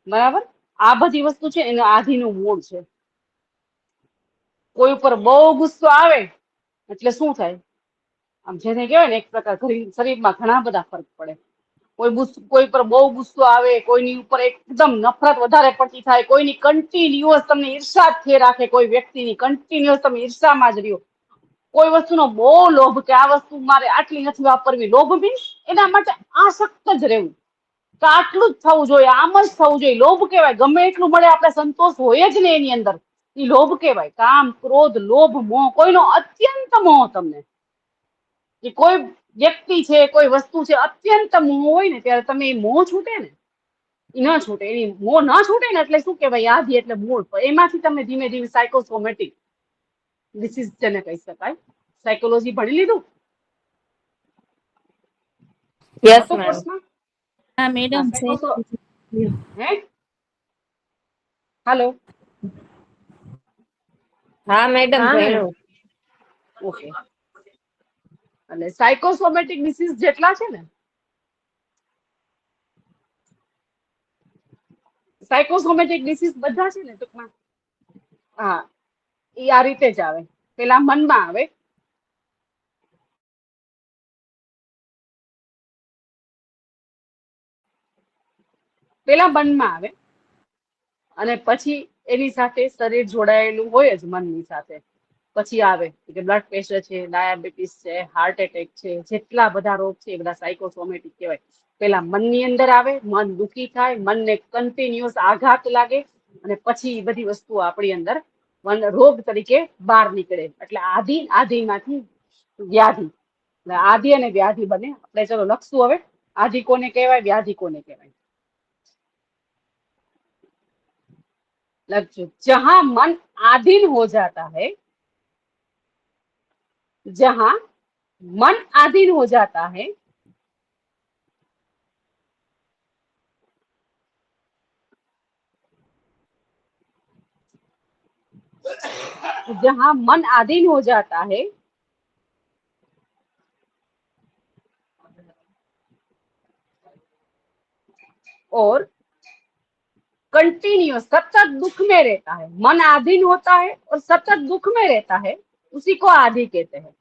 બરાબર આ બધી વસ્તુ છે એનો આધિનું મૂળ છે। કોઈ ઉપર બહુ ગુસ્સો આવે એટલે શું થાય આમ જેને કહેવાય ને એક પ્રકાર શરીરમાં ઘણા બધા ફરક પડે। કોઈ પર બહુ ગુસ્સો આવે, કોઈની ઉપર એકદમ નફરત વધારે પડતી થાય, કોઈની કન્ટિન્યુઅસ તમને ઈર્ષા જ થઈ રાખે, કોઈ વ્યક્તિની કન્ટિન્યુઅસ તમે ઈર્ષામાં જ રહ્યો, કોઈ વસ્તુનો બહુ લોભ કે આ વસ્તુ મારે આટલી નથી વાપરવી, લોભ મીન્સ એના માટે આસક્ત જ રહેવું તો આટલું જ થવું જોઈએ, આમ જ થવું જોઈએ, લોભ કહેવાય। ગમે એટલું મળે આપણે સંતોષ હોય જ ને એની અંદર, એ લોભ કહેવાય। કામ, ક્રોધ, લોભ, મોહ, કોઈનો અત્યંત મોહ તમને કે કોઈ વ્યક્તિ છે, કોઈ વસ્તુ છે, અત્યંત મોહ હોય ને ત્યારે તમે એ મોહ છૂટે ને એ ન છૂટે, એની મોહ ન છૂટે ને એટલે શું કહેવાય આદિ એટલે મૂળ, એમાંથી તમે ધીમે ધીમે સાયકોસોમેટિક ડિસીઝ જેને કહી શકાય। સાયકોલોજી ભણી લીધું યસ હતો મેમ। કોર્સમાં? हाँ मैडम से હે હાલો હા મેડમ हाँ मैम। ભણ્યું। ઓકે અને સાયકોસોમેટિક ડિસીઝ જેટલા છે ને સાયકોસોમેટિક ડિસીઝ બધા છે ને ટૂંકમાં હા એ આ રીતે જ આવે। પેલા મનમાં આવે, અને પછી એની સાથે શરીર જોડાયેલું હોય જ મનની સાથે। પછી આવે કે બ્લડ પ્રેશર છે, ડાયાબિટીસ છે, હાર્ટ એટેક છે, જેટલા બધા રોગ છે એ બધા સાયકોસોમેટિક કહેવાય। પેલા મનની અંદર આવે, મન દુખી થાય, મનને કન્ટિન્યુઅસ આઘાત લાગે અને પછી એ બધી વસ્તુઓ આપણી અંદર રોગ તરીકે બહાર નીકળે એટલે આધિમાંથી વ્યાધિ। આધિ અને વ્યાધિ બને। આપણે ચલો લખશું હવે આધિ કોને કહેવાય, વ્યાધિ કોને કહેવાય। लक्ष्य जहां मन आधीन हो जाता है, जहां मन आधीन हो जाता है जहां मन आधीन हो जाता है और कंटिन्यूअस सतत दुख में रहता है, मन आधीन होता है और सतत दुख में रहता है, उसी को आधि कहते हैं।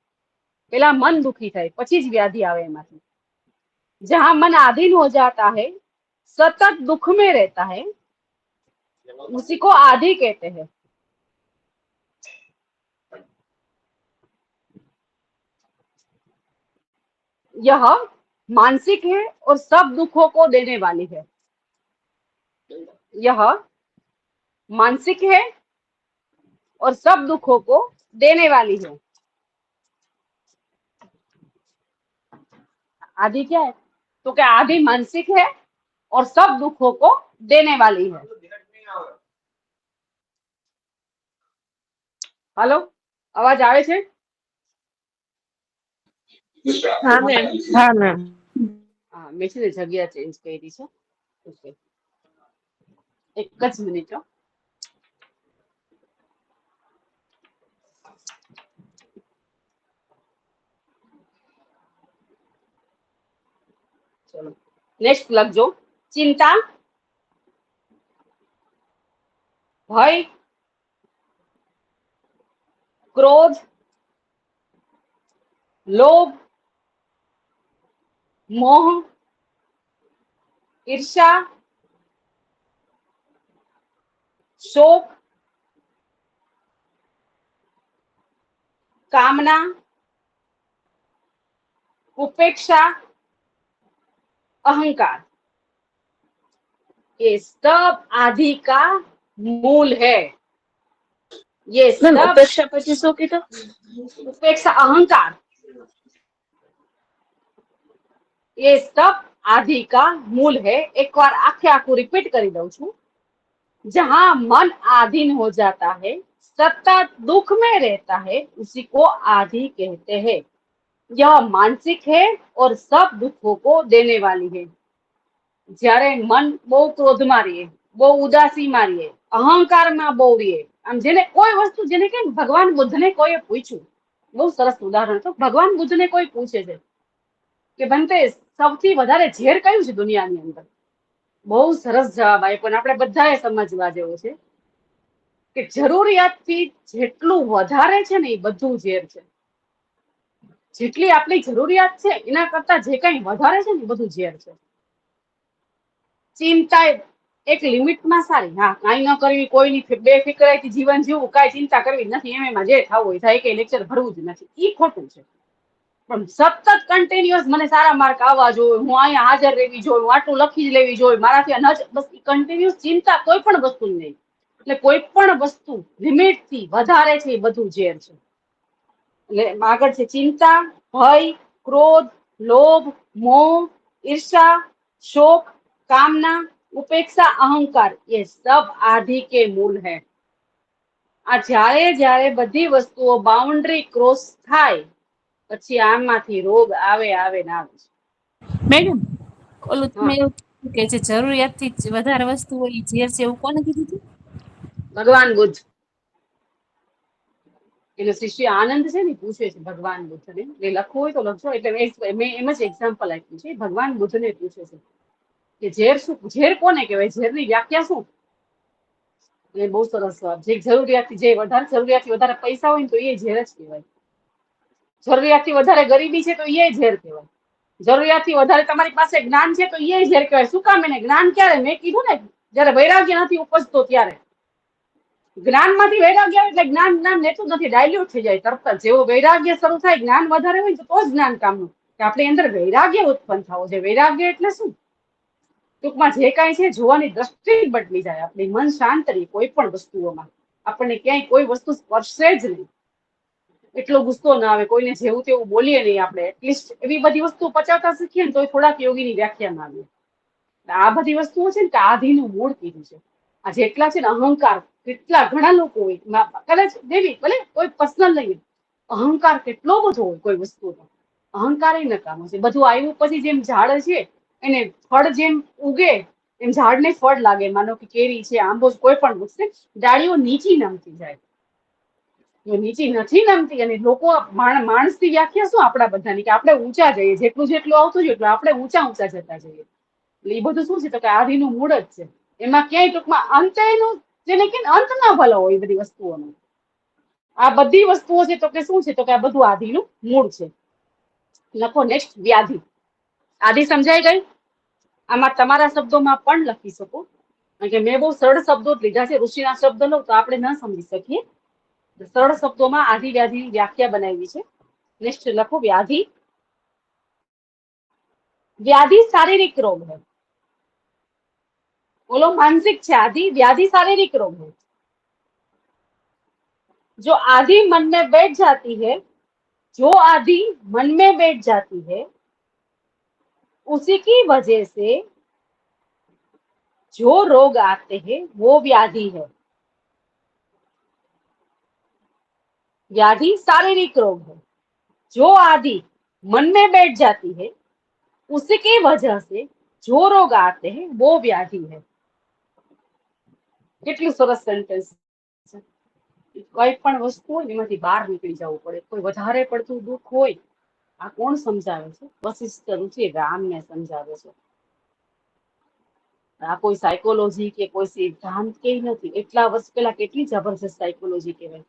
पहला मन दुखी થાય પછી જ વ્યાધિ આવે એમાંથી। जहां मन आधीन हो जाता है, सतत दुख में रहता है, उसी को आधि कहते हैं। यह मानसिक है और सब दुखों को देने वाली है। यह मानसिक है और सब दुखों को देने वाली है। आदि क्या है तो क्या आदि मानसिक है और सब दुखों को देने वाली है। हेलो अवाज આવે છે? હા મેમ। હા મેમ। હા મેં છે ને જગ્યા ચેન્જ કરી છે। ઓકે એક જ મિનિટ હો। ચલો નેક્સ્ટ લખજો ચિંતા, ભય, क्रोध, लोभ, मोह, ईर्ष्या, शोक, कामना, उपेक्षा, अहंकार, ये सब आदि का मूल है। ये મેમ सब ઉપેક્ષા પછી શું કીધું? उपेक्षा अहंकार, ये सब आदि का मूल है। एक बार आखे आखू रिपीट कर दઉં છું। जहाँ मन आधीन हो जाता है, सतत दुख में रहता है, उसी को आदि कहते हैं। यह मानसिक है और सब दुखों को देने वाली है। જ્યારે મન બહુ ક્રોધમાં રહીએ, બહુ ઉદાસીમાં રહીએ, અહંકારમાં બહુ રહીએ, આમ જેને કોઈ વસ્તુ જેને કે ભગવાન બુદ્ધને કોઈએ પૂછ્યું, બહુ સરસ ઉદાહરણ તો ભગવાન બુદ્ધને કોઈ પૂછે છે કે બનતે સૌથી વધારે ઝેર કયું છે દુનિયાની અંદર? બહુ સરસ જવાબ આપ્યો અને આપણે બધાએ સમજવા જેવો છે કે જરૂરિયાતથી જેટલું વધારે છે ને એ બધું ઝેર છે। જેટલી આપણી જરૂરિયાત છે એના કરતા જે કઈ વધારે છે ને એ બધું ઝેર છે। ચિંતા એક લિમિટમાં સારી, હા કાંઈ ન કરવી, કોઈની બેફિકરાઈથી જીવન જીવવું, કાંઈ ચિંતા કરવી નથી, એમાં જે થવું હોય થાય, કઈ લેક્ચર ભરવું જ નથી, ઈ ખોટું છે। પણ સતત કન્ટિન્યુઅસ મને સારા માર્ક આવવા જોઈએ, હું અહીંયા હાજર રહેવી જોઈએ, હું આટલું લખી જ લેવી જોઈએ, મારાથી બસ કન્ટિન્યુઅસ ચિંતા કોઈ પણ વસ્તુ નહીં, એટલે કોઈ પણ વસ્તુ લિમિટથી વધારે છે એ બધું ઝેર છે। એટલે આગળ છે ચિંતા, ભય, ક્રોધ, લોભ, મોહ, ईर्षा, शोक, कामना, उपेक्षा, अहंकार, ये सब आदि के मूल है। आ જ્યારે જ્યારે બધી વસ્તુઓ બાઉન્ડ્રી ક્રોસ થાય પછી આમાંથી રોગ આવે આવે ને આવે છે। મેડમ, ઓલું હા, તમે એવું કીધું કે જે જરૂરિયાતથી વધારે વસ્તુ હોય એ ઝેર છે, એવું કોને કીધું હતું? ભગવાન બુદ્ધ, એનો શિષ્ય આનંદ છે ને પૂછે છે ભગવાન બુદ્ધને, એ લખવું હોય તો લખજો, એટલે મેં એમ જ એક્ઝામ્પલ આપ્યું છે। ભગવાન બુદ્ધને પૂછે છે કે ઝેર શું, ઝેર કોને કહેવાય, ઝેરની વ્યાખ્યા શું? એ બહુ સરસ જવાબ, જે જરૂરિયાતથી વધારે પૈસા હોય ને તો એ ઝેર જ કહેવાય, જરૂરિયાતથી વધારે ગરીબી છે તો એ ઝેર કહેવાય, જરૂરિયાતથી વધારે તમારી પાસે જ્ઞાન છે તો એ ઝેર કહેવાય। શું કામ? એને જ્ઞાન ક્યારે? મેં કીધું ને જયારે વૈરાગ્ય નથી ઉપજતો ત્યારે, જ્ઞાનમાંથી વૈરાગ્ય આવે એટલે જ્ઞાન લેતું નથી, ડાયલ્યુટ થઈ જાય તરત જ। જેવો વૈરાગ્ય શરૂ થાય, જ્ઞાન વધારે હોય તો જ જ્ઞાન કામનું, કે આપણી અંદર વૈરાગ્ય ઉત્પન્ન થવો છે। વૈરાગ્ય એટલે શું? ટૂંકમાં જે કાંઈ છે જોવાની દ્રષ્ટિ બદલી જાય, આપણી મન શાંત રહી, કોઈ પણ વસ્તુઓમાં આપણને ક્યાંય કોઈ વસ્તુ સ્પર્શે જ નહીં, એટલો ગુસ્સો ના આવે, કોઈને જેવું તેવું બોલીએ નહીં આપણે, એટલીસ્ટ એવી બધી વસ્તુ પચાવતા શીખીએ ને તો થોડાક યોગીની વ્યાખ્યામાં આવીએ। આ બધી વસ્તુઓ છે ને કે આધિનું મૂળ કીધું છે। આ જેટલા છે ને અહંકાર, કેટલા ઘણા લોકો હોય, કદાચ દેવી ભલે કોઈ પર્સનલ નહીં, અહંકાર કેટલો બધો હોય કોઈ વસ્તુનો, અહંકાર એ નકામો છે। બધું આવ્યું પછી જેમ ઝાડ છે એને ફળ જેમ ઉગે એમ ઝાડને ફળ લાગે, માનો કે કેરી છે, આંબો છે, કોઈ પણ વસ્તુ, ડાળીઓ નીચી નમતી જાય, જો નીચી નથી નમતી, અને લોકો માણસની વ્યાખ્યા શું આપણા બધાની, કે આપણે ઊંચા જઈએ, જેટલું જેટલું આવતું છે એટલું આપણે ઊંચા ઊંચા જતા જઈએ। એટલે એ બધું શું છે તો કે આધિનું મૂળ જ છે, એમાં ક્યાંય ટૂંકમાં અંત એનું જેને કે અંત ના ભલો હોય એ બધી વસ્તુઓનો, આ બધી વસ્તુઓ છે તો કે શું છે તો કે આ બધું આધિનું મૂળ છે। લખો નેક્સ્ટ, વ્યાધિ। આદિ સમજાઈ ગઈ? આમાં તમારા શબ્દોમાં પણ લખી શકો, કારણ કે મેં બહુ સરળ શબ્દો જ લીધા છે, ઋષિના શબ્દ લો તો આપણે ન સમજી શકીએ, સરળ શબ્દોમાં આદિ વ્યાધિની વ્યાખ્યા બનાવી છે। નેક્સ્ટ લખો व्याधि। व्याधि शारीरिक रोग है, बोलो मानसिक છે आदि, व्याधि शारीरिक रोग है। जो आदि मन में बैठ जाती है, जो आदि मन में बैठ जाती है, उसी की वजह से जो रोग आते हैं वो व्याधि है। व्याधि शारीरिक रोग है, जो आदि मन में बैठ जाती है, उसी की वजह से जो रोग आते हैं वो व्याधि है। કેટલું સરસ સેન્ટેન્સ છે। કોઈ પણ વસ્તુ હોય એમાંથી બહાર નીકળી જવું પડે, કોઈ વધારે પડતું દુઃખ હોય, આ કોણ સમજાવે છે? વશિષ્ઠ ઋષિ રામને સમજાવે છે। આ કોઈ સાયકોલોજી કે કોઈ સિદ્ધાંત કે નથી, એટલા વર્ષ પહેલા કેટલી જબરજસ્ત સાયકોલોજી કહેવાય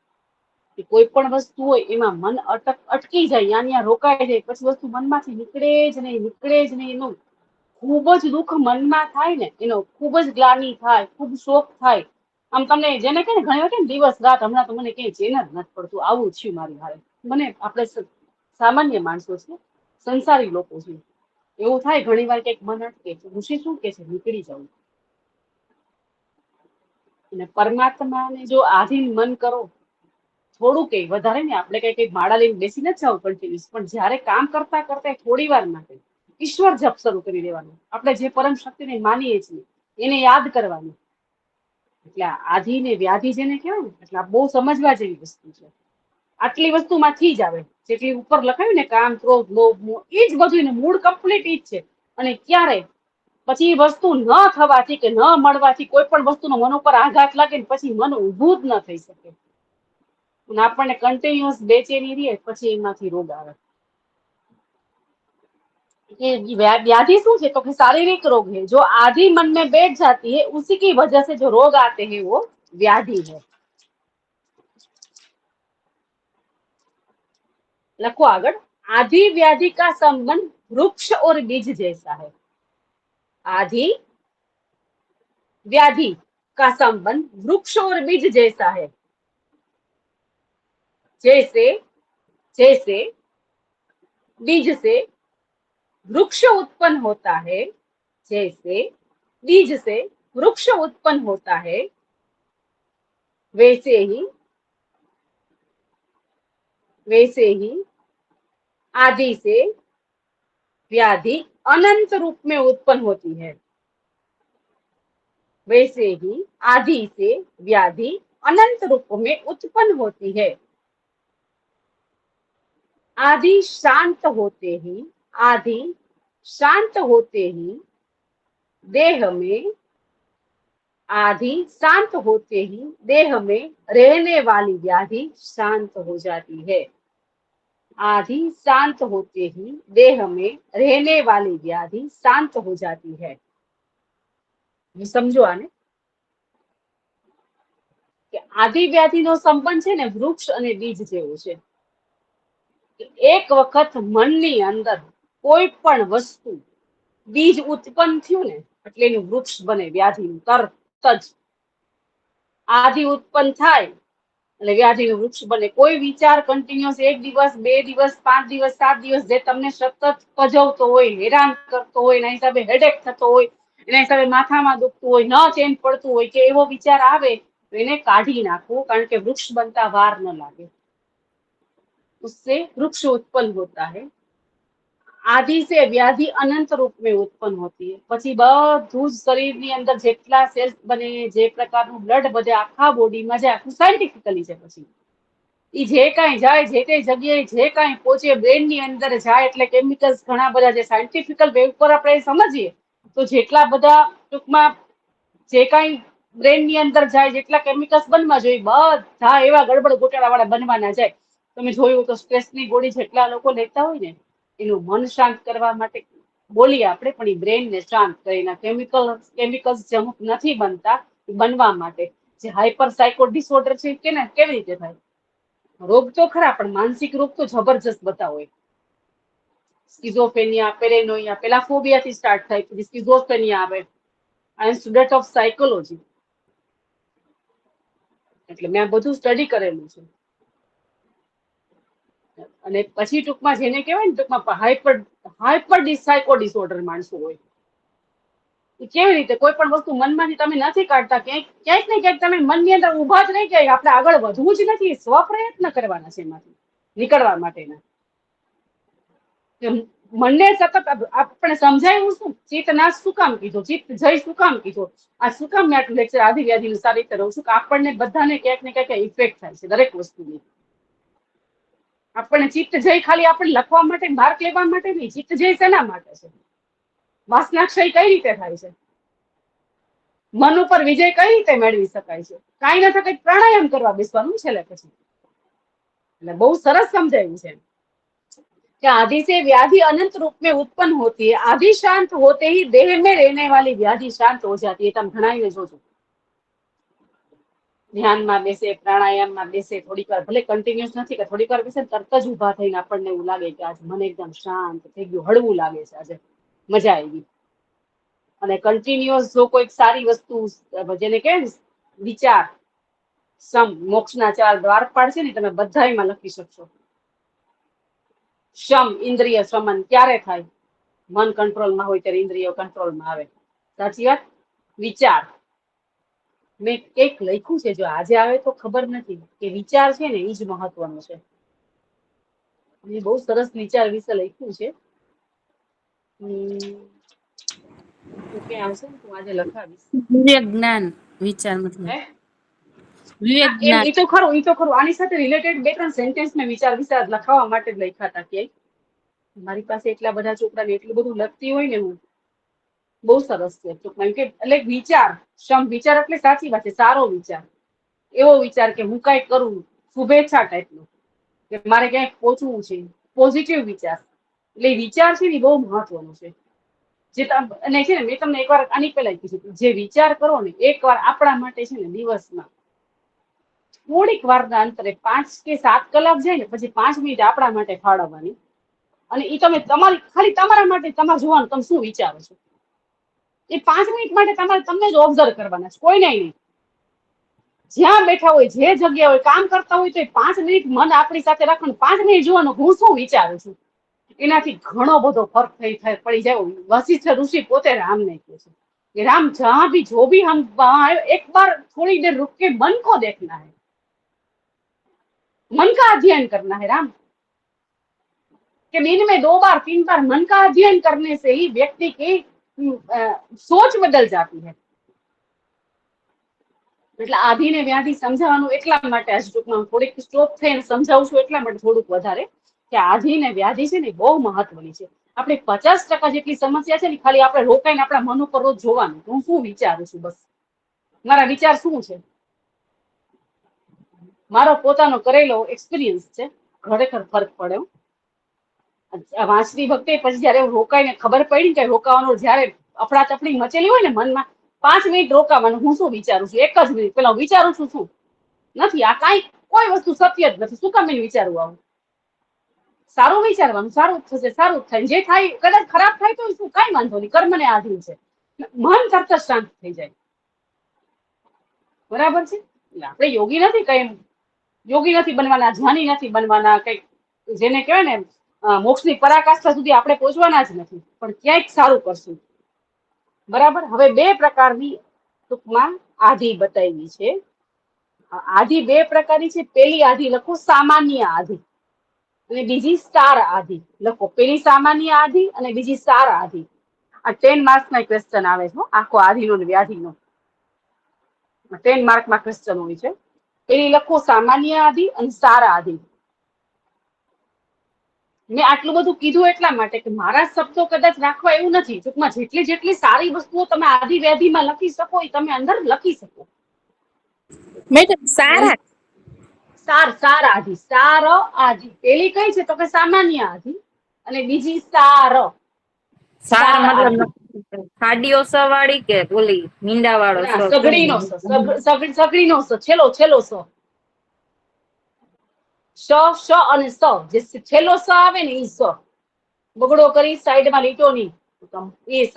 કે કોઈ પણ વસ્તુ હોય એમાં મન અટકી જાય, ત્યાં રોકાઈ જાય, પછી વસ્તુ મનમાંથી નીકળે જ નહીં, એનું ખૂબ જ દુઃખ મનમાં થાય ને, એનો ખૂબ જ ગ્લાનિ થાય, ખૂબ શોક થાય, આમ તમને જેને કે ને ઘણી વાર કે દિવસ રાત, હમણાં તો મને ક્યાંય ચેન જ નથી પડતું, આવું થયું મારી હારે, મને આપણે સામાન્ય માણસો છે, સંસારી લોકો છે, એવું થાય ઘણી વાર કંઈક મન અટકે છે, ઋષિ શું કે છે? નીકળી જવું। અને પરમાત્માને જો આધીન મન કરો, થોડું કઈ વધારે ને, આપણે કઈ માળા લઈને બેસી નથી જાવ કન્ટિન્યુઅસ, પણ જયારે કામ કરતા કરતા થોડી વાર માટે ઈશ્વર જપ શરૂ કરી દેવાનો. આપણે જે પરમ શક્તિને માનીએ છીએ એને યાદ કરવાનું. એટલે આધિ ને વ્યાધિ જેને કહેવાય ને, એટલે આ બહુ સમજવા જેવી વસ્તુ છે. આટલી વસ્તુમાંથી જ આવે. જેટલી ઉપર લખાયું ને કામ, ક્રોધ, લોભ, મોહ, એ જ બધું એનું મૂળ કમ્પ્લીટ ઈ જ છે. અને ક્યારે પછી એ વસ્તુ ન થવાથી કે ન મળવાથી કોઈ પણ વસ્તુનો મન ઉપર આઘાત લાગે ને પછી મન ઊભું જ ન થઈ શકે અને આપણને કન્ટિન્યુઅસ બેચેની રહીએ પછી એમાંથી રોગ આવે. व्याधि શું છે તો कि शारीरिक रोग है जो आदि मन में बैठ जाती है उसी की वजह से जो रोग आते हैं वो व्याधि है. लखो आगळ आदि व्याधि का संबंध वृक्ष और बीज जैसा है. आदि व्याधि का संबंध वृक्ष और बीज जैसा है. जैसे जैसे बीज से वृक्ष उत्पन्न होता है, जैसे बीज से वृक्ष उत्पन्न होता है, वैसे ही आदि से व्याधि अनंत रूप में उत्पन्न होती है. वैसे ही आदि से व्याधि अनंत रूप में उत्पन्न होती है. आदि शांत होते ही देह में आदि शांत होते ही देह में रहने वाली व्याधि शांत हो जाती है. आदि शांत होते ही देह में रहने वाली व्याधि शांत हो जाती है. समझो आने કે આદિ વ્યાધિનો સંબંધ છે ને વૃક્ષ અને બીજ જેવો છે. એક વખત મનની અંદર કોઈ પણ વસ્તુ બીજ ઉત્પન્ન થયું ને એટલે એનું વૃક્ષ બને વ્યાધિનું તરત જ. આદિ ઉત્પન્ન થાય એટલે વ્યાધિનું વૃક્ષ બને. કોઈ વિચાર કન્ટિન્યુઅસ 1 દિવસ 2 દિવસ 5 દિવસ 7 દિવસ જે તમને સતત પજવતો હોય, હેરાન કરતો હોય, એના હિસાબે હેડેક થતો હોય, એના હિસાબે માથામાં દુખતું હોય, ન ચેન પડતું હોય કે એવો વિચાર આવે તો એને કાઢી નાખવું, કારણ કે વૃક્ષ બનતા વાર ન લાગે. उससे वृक्ष उत्पन्न होता है. आदि से व्याधि अनंत रूप में उत्पन्न होती है. પછી બધું જ શરીરની અંદર જેટલા સેલ્સ બને, જે પ્રકારનું બ્લડ બધે આખા બોડીમાં જાય, આખું સાયન્ટિફિકલી છે. પછી ઈ જે કાંઈ જાય, જે તે જગ્યાએ જે કાંઈ પહોંચે, બ્રેનની અંદર જાય એટલે કેમિકલ્સ ઘણા બધા જે સાયન્ટિફિકલ વે ઉપર આપણે સમજીએ તો જેટલા બધા ટૂંકમાં જે કાંઈ બ્રેનની અંદર જાય, જેટલા કેમિકલ્સ બનવા જોઈએ બધા એવા ગડબડ ગોટાળાવાળા બનવાના જાય. તમે જોયું તો સ્ટ્રેસની ગોળી જેટલા લોકો લેતા હોય ને એનું મન શાંત કરવા માટે બોલીએ આપણે, પણ એ બ્રેનને શાંત કરીને કેમિકલ્સ જે અમુક નથી બનતા બનવા માટે. જે હાઇપર સાયકો ડિસઓર્ડર છે કે ને કેવી રીતે થાય? રોગ તો ખરા પણ માનસિક રોગ તો જબરજસ્ત બતાવો હોય. સ્કિઝોફ્રેનિયા, પેરેનોઇયા, પેલા ફોબિયાથી સ્ટાર્ટ થાય, પછી સ્કિઝોફ્રેનિયા આવે. આઈ એમ સ્ટુડન્ટ ઓફ સાયકોલોજી, એટલે મેં બધું સ્ટડી કરેલું છે. અને પછી ટૂંકમાં જેને કહેવાય ને ટૂંકમાં હાઇપર સાયકો ડિસઓર્ડર માણસો હોય. કેવી રીતે કોઈ પણ વસ્તુ મનમાંથી તમે નથી કાઢતા, ક્યાંક ને ક્યાંક તમે મનની અંદર ઊભા જ રહી જાય. આપણે આગળ વધવું જ નથી, સ્વપ્રયત્ન કરવાના છે એમાંથી નીકળવા માટેના. મનને સતત આપણે સમજાયું શું? ચિત્ત નાશ શું કામ કીધો, ચિત્ત જય શું કામ કીધો, આ શું કામ મેં આટલું લેક્ચર આદિ વ્યાધિનું સારી રીતે રહું છું કે આપણને બધાને ક્યાંક ને ક્યાંક ઇફેક્ટ થાય છે દરેક વસ્તુની. આપણને ચિત્ત જય ખાલી આપણે લખવા માટે, માર્ક લેવા માટે નહીં. ચિત્ત જય શેના માટે છે? વાસનાક્ષય કઈ રીતે થાય છે? મન ઉપર વિજય કઈ રીતે મેળવી શકાય છે? કાંઈ ન થાય પ્રાણાયામ કરવા બેસવાનું છે પછી. એટલે બહુ સરસ સમજાયું છે कि आदि से व्याधि अनंत रूप में उत्पन्न होती है. आदि शांत होते ही देह में रहने वाली व्याधि शांत हो जाती है. तुम घणाઈને જોજો, ધ્યાનમાં બેસે, પ્રાણાયામમાં બેસે, થોડીક વાર ભલે કન્ટિન્યુઅસ નથી કે થોડીક વાર બેસે તરત જ ઊભા થઈને આપણને એવું લાગે કે આજ મને એકદમ શાંત થઈ ગયું, હળવું લાગે છે, આજે મજા આવી. અને કન્ટિન્યુઅસ જો કોઈક સારી વસ્તુ જેને કહેવાય વિચાર મોક્ષના 4 દ્વારપાળ છે ને તમે બધાયમાં લખી શકશો. શમ ઇન્દ્રિય શમન ક્યારે થાય? મન કંટ્રોલમાં હોય ત્યારે ઇન્દ્રિયો કંટ્રોલમાં આવે. સાચી વાત. વિચાર મેં કંઈક લખ્યું છે, જો આજે આવે તો ખબર નથી, કે વિચાર છે ને એ જ મહત્વનો છે. બહુ સરસ વિચાર વિશે લખ્યું છે. તો ક્યાં આવશે ને? હું આજે લખાવીશ. વિવેક જ્ઞાન વિચાર મતલબ હે? વિવેક હા, જ્ઞાન. એ તો ખરું, એ તો ખરું. આની સાથે રિલેટેડ 2-3 સેન્ટેન્સ મેં વિચાર લખાવવા માટે જ લખ્યા હતા ક્યાંય. મારી પાસે એટલા બધા ચોપડા ને એટલું બધું લખતી હોય ને હું, બહુ સરસ છે ટૂંકમાં. કે એટલે વિચાર, વિચાર એટલે સાચી વાત છે, સારો વિચાર, એવો વિચાર કે હું કઈ કરું, શુભેચ્છા ટાઈપનો, કે મારે ક્યાંક પહોંચવું છે, પોઝિટિવ વિચાર. એટલે વિચાર છે ને બહુ મહત્વનો છે. અને છે ને, મેં તમને એકવાર આની પહેલા કીધું, જે વિચાર કરો ને એકવાર આપણા માટે છે ને, દિવસમાં થોડીક વારના અંતરે 5 કે 7 કલાક જાય ને પછી 5 મિનિટ આપણા માટે ફાળવવાની. અને એ તમે ખાલી તમારા માટે તમારે જોવાનું તમે શું વિચારો છો. એ 5 મિનિટ માટે તમારે તમને જ ઓબ્ઝર્વ કરવાના છે, કોઈને નહીં. જ્યાં બેઠા હોય, જે જગ્યા હોય, કામ કરતા હોય, તો એ 5 મિનિટ મન આપણી સાથે રાખવાનું. 5 મિનિટ જોવાનું હું શું વિચારું છું. એનાથી ઘણો બધો ફર્ક પડી જાય. વશિષ્ઠ ઋષિ પોતે રામને કહે છે कि राम जहां भी जो भी हम वहां एक बार थोड़ी देर रुक के मन को देखना है, मन का अध्ययन करना है राम, कि दिन में 2 बार 3 बार मन का अध्ययन करने से ही व्यक्ति की सोच बदल जाती है. એટલે આધિ ને વ્યાધિ સમજાવવાનું એટલા માટે આજ ટૂંકમાં થોડીક સ્ટોપ થઈને સમજાવું છું, એટલા માટે થોડુંક વધારે, કે આધિ ને વ્યાધિ છે ને બહુ મહત્વની છે. આપણે 50% જેટલી સમસ્યા છે ને ખાલી આપણે રોકાઈને આપણા મન ઉપર રોજ જોવાનું, હું શું વિચારું છું, બસ મારા વિચાર શું છે. મારો પોતાનો કરેલો એક્સપિરિયન્સ છે, ખરેખર ફરક પડ્યો. વાંચતી વખતે પછી જયારે રોકાઈને ખબર પડી કે રોકાવાનો, જયારે અફડાતફડી મચેલી હોય ને મનમાં, 5 મિનિટ રોકાવાનું, હું શું વિચારું છું, 1 જ મિનિટ પેલા વિચારું છું શું નથી. આ કોઈ વસ્તુ સત્ય જ નથી. શું કામ એને વિચારવું આવું? સારું વિચારવાનું, સારું થશે, સારું થાય. જે થાય કદાચ ખરાબ થાય તો શું, કઈ વાંધો નહીં, કર્મને આધીન છે. મન તરત જ શાંત થઈ જાય. બરાબર છે. એટલે આપણે યોગી નથી, કઈ યોગી નથી બનવાના, જ્ઞાની નથી બનવાના, કઈક જેને કહેવાય ને મોક્ષની પરાકાષ્ઠા સુધી આપણે પહોંચવાના જ નથી, પણ ક્યાંક સારું કરશું. બરાબર. હવે 2 પ્રકારની ટૂંકમાં આધિ બતાવી છે. આધિ 2 પ્રકારની છે. પેલી આધિ લખો સામાન્ય આધિ, અને બીજી સાર આધિ લખો. પેલી સામાન્ય આધિ અને બીજી સાર આધિ. આ 10 માર્ક્સના ક્વેશ્ચન આવે છે, આખો આધિનો અને વ્યાધિનો 10 માર્કમાં ક્વેશ્ચન હોય છે. પેલી લખો સામાન્ય આધિ અને સાર આધિ. મેં આટલું બધું કીધું એટલા માટે કે મારા શબ્દો કદાચ રાખવા એવું નથી. ટૂંકમાં જેટલી સારી વસ્તુઓ તમે આધિ વ્યાધિમાં લખી શકો એ તમે અંદર લખી શકો. મેડમ સારા સાર આધિ, સાર આધિ. પેલી કઈ છે તો કે સામાન્ય આધિ, અને બીજી સાર. સાર મતલબ ખાડીઓ સવાળી કે બોલી મીંડા વાળો સગડીનો સગડીનો છેલ્લો સ. શ અને સ, જે છેલ્લો સ આવે ને ઈ સ, બગડો કરી સાઈડમાં લીટો ની એ સ.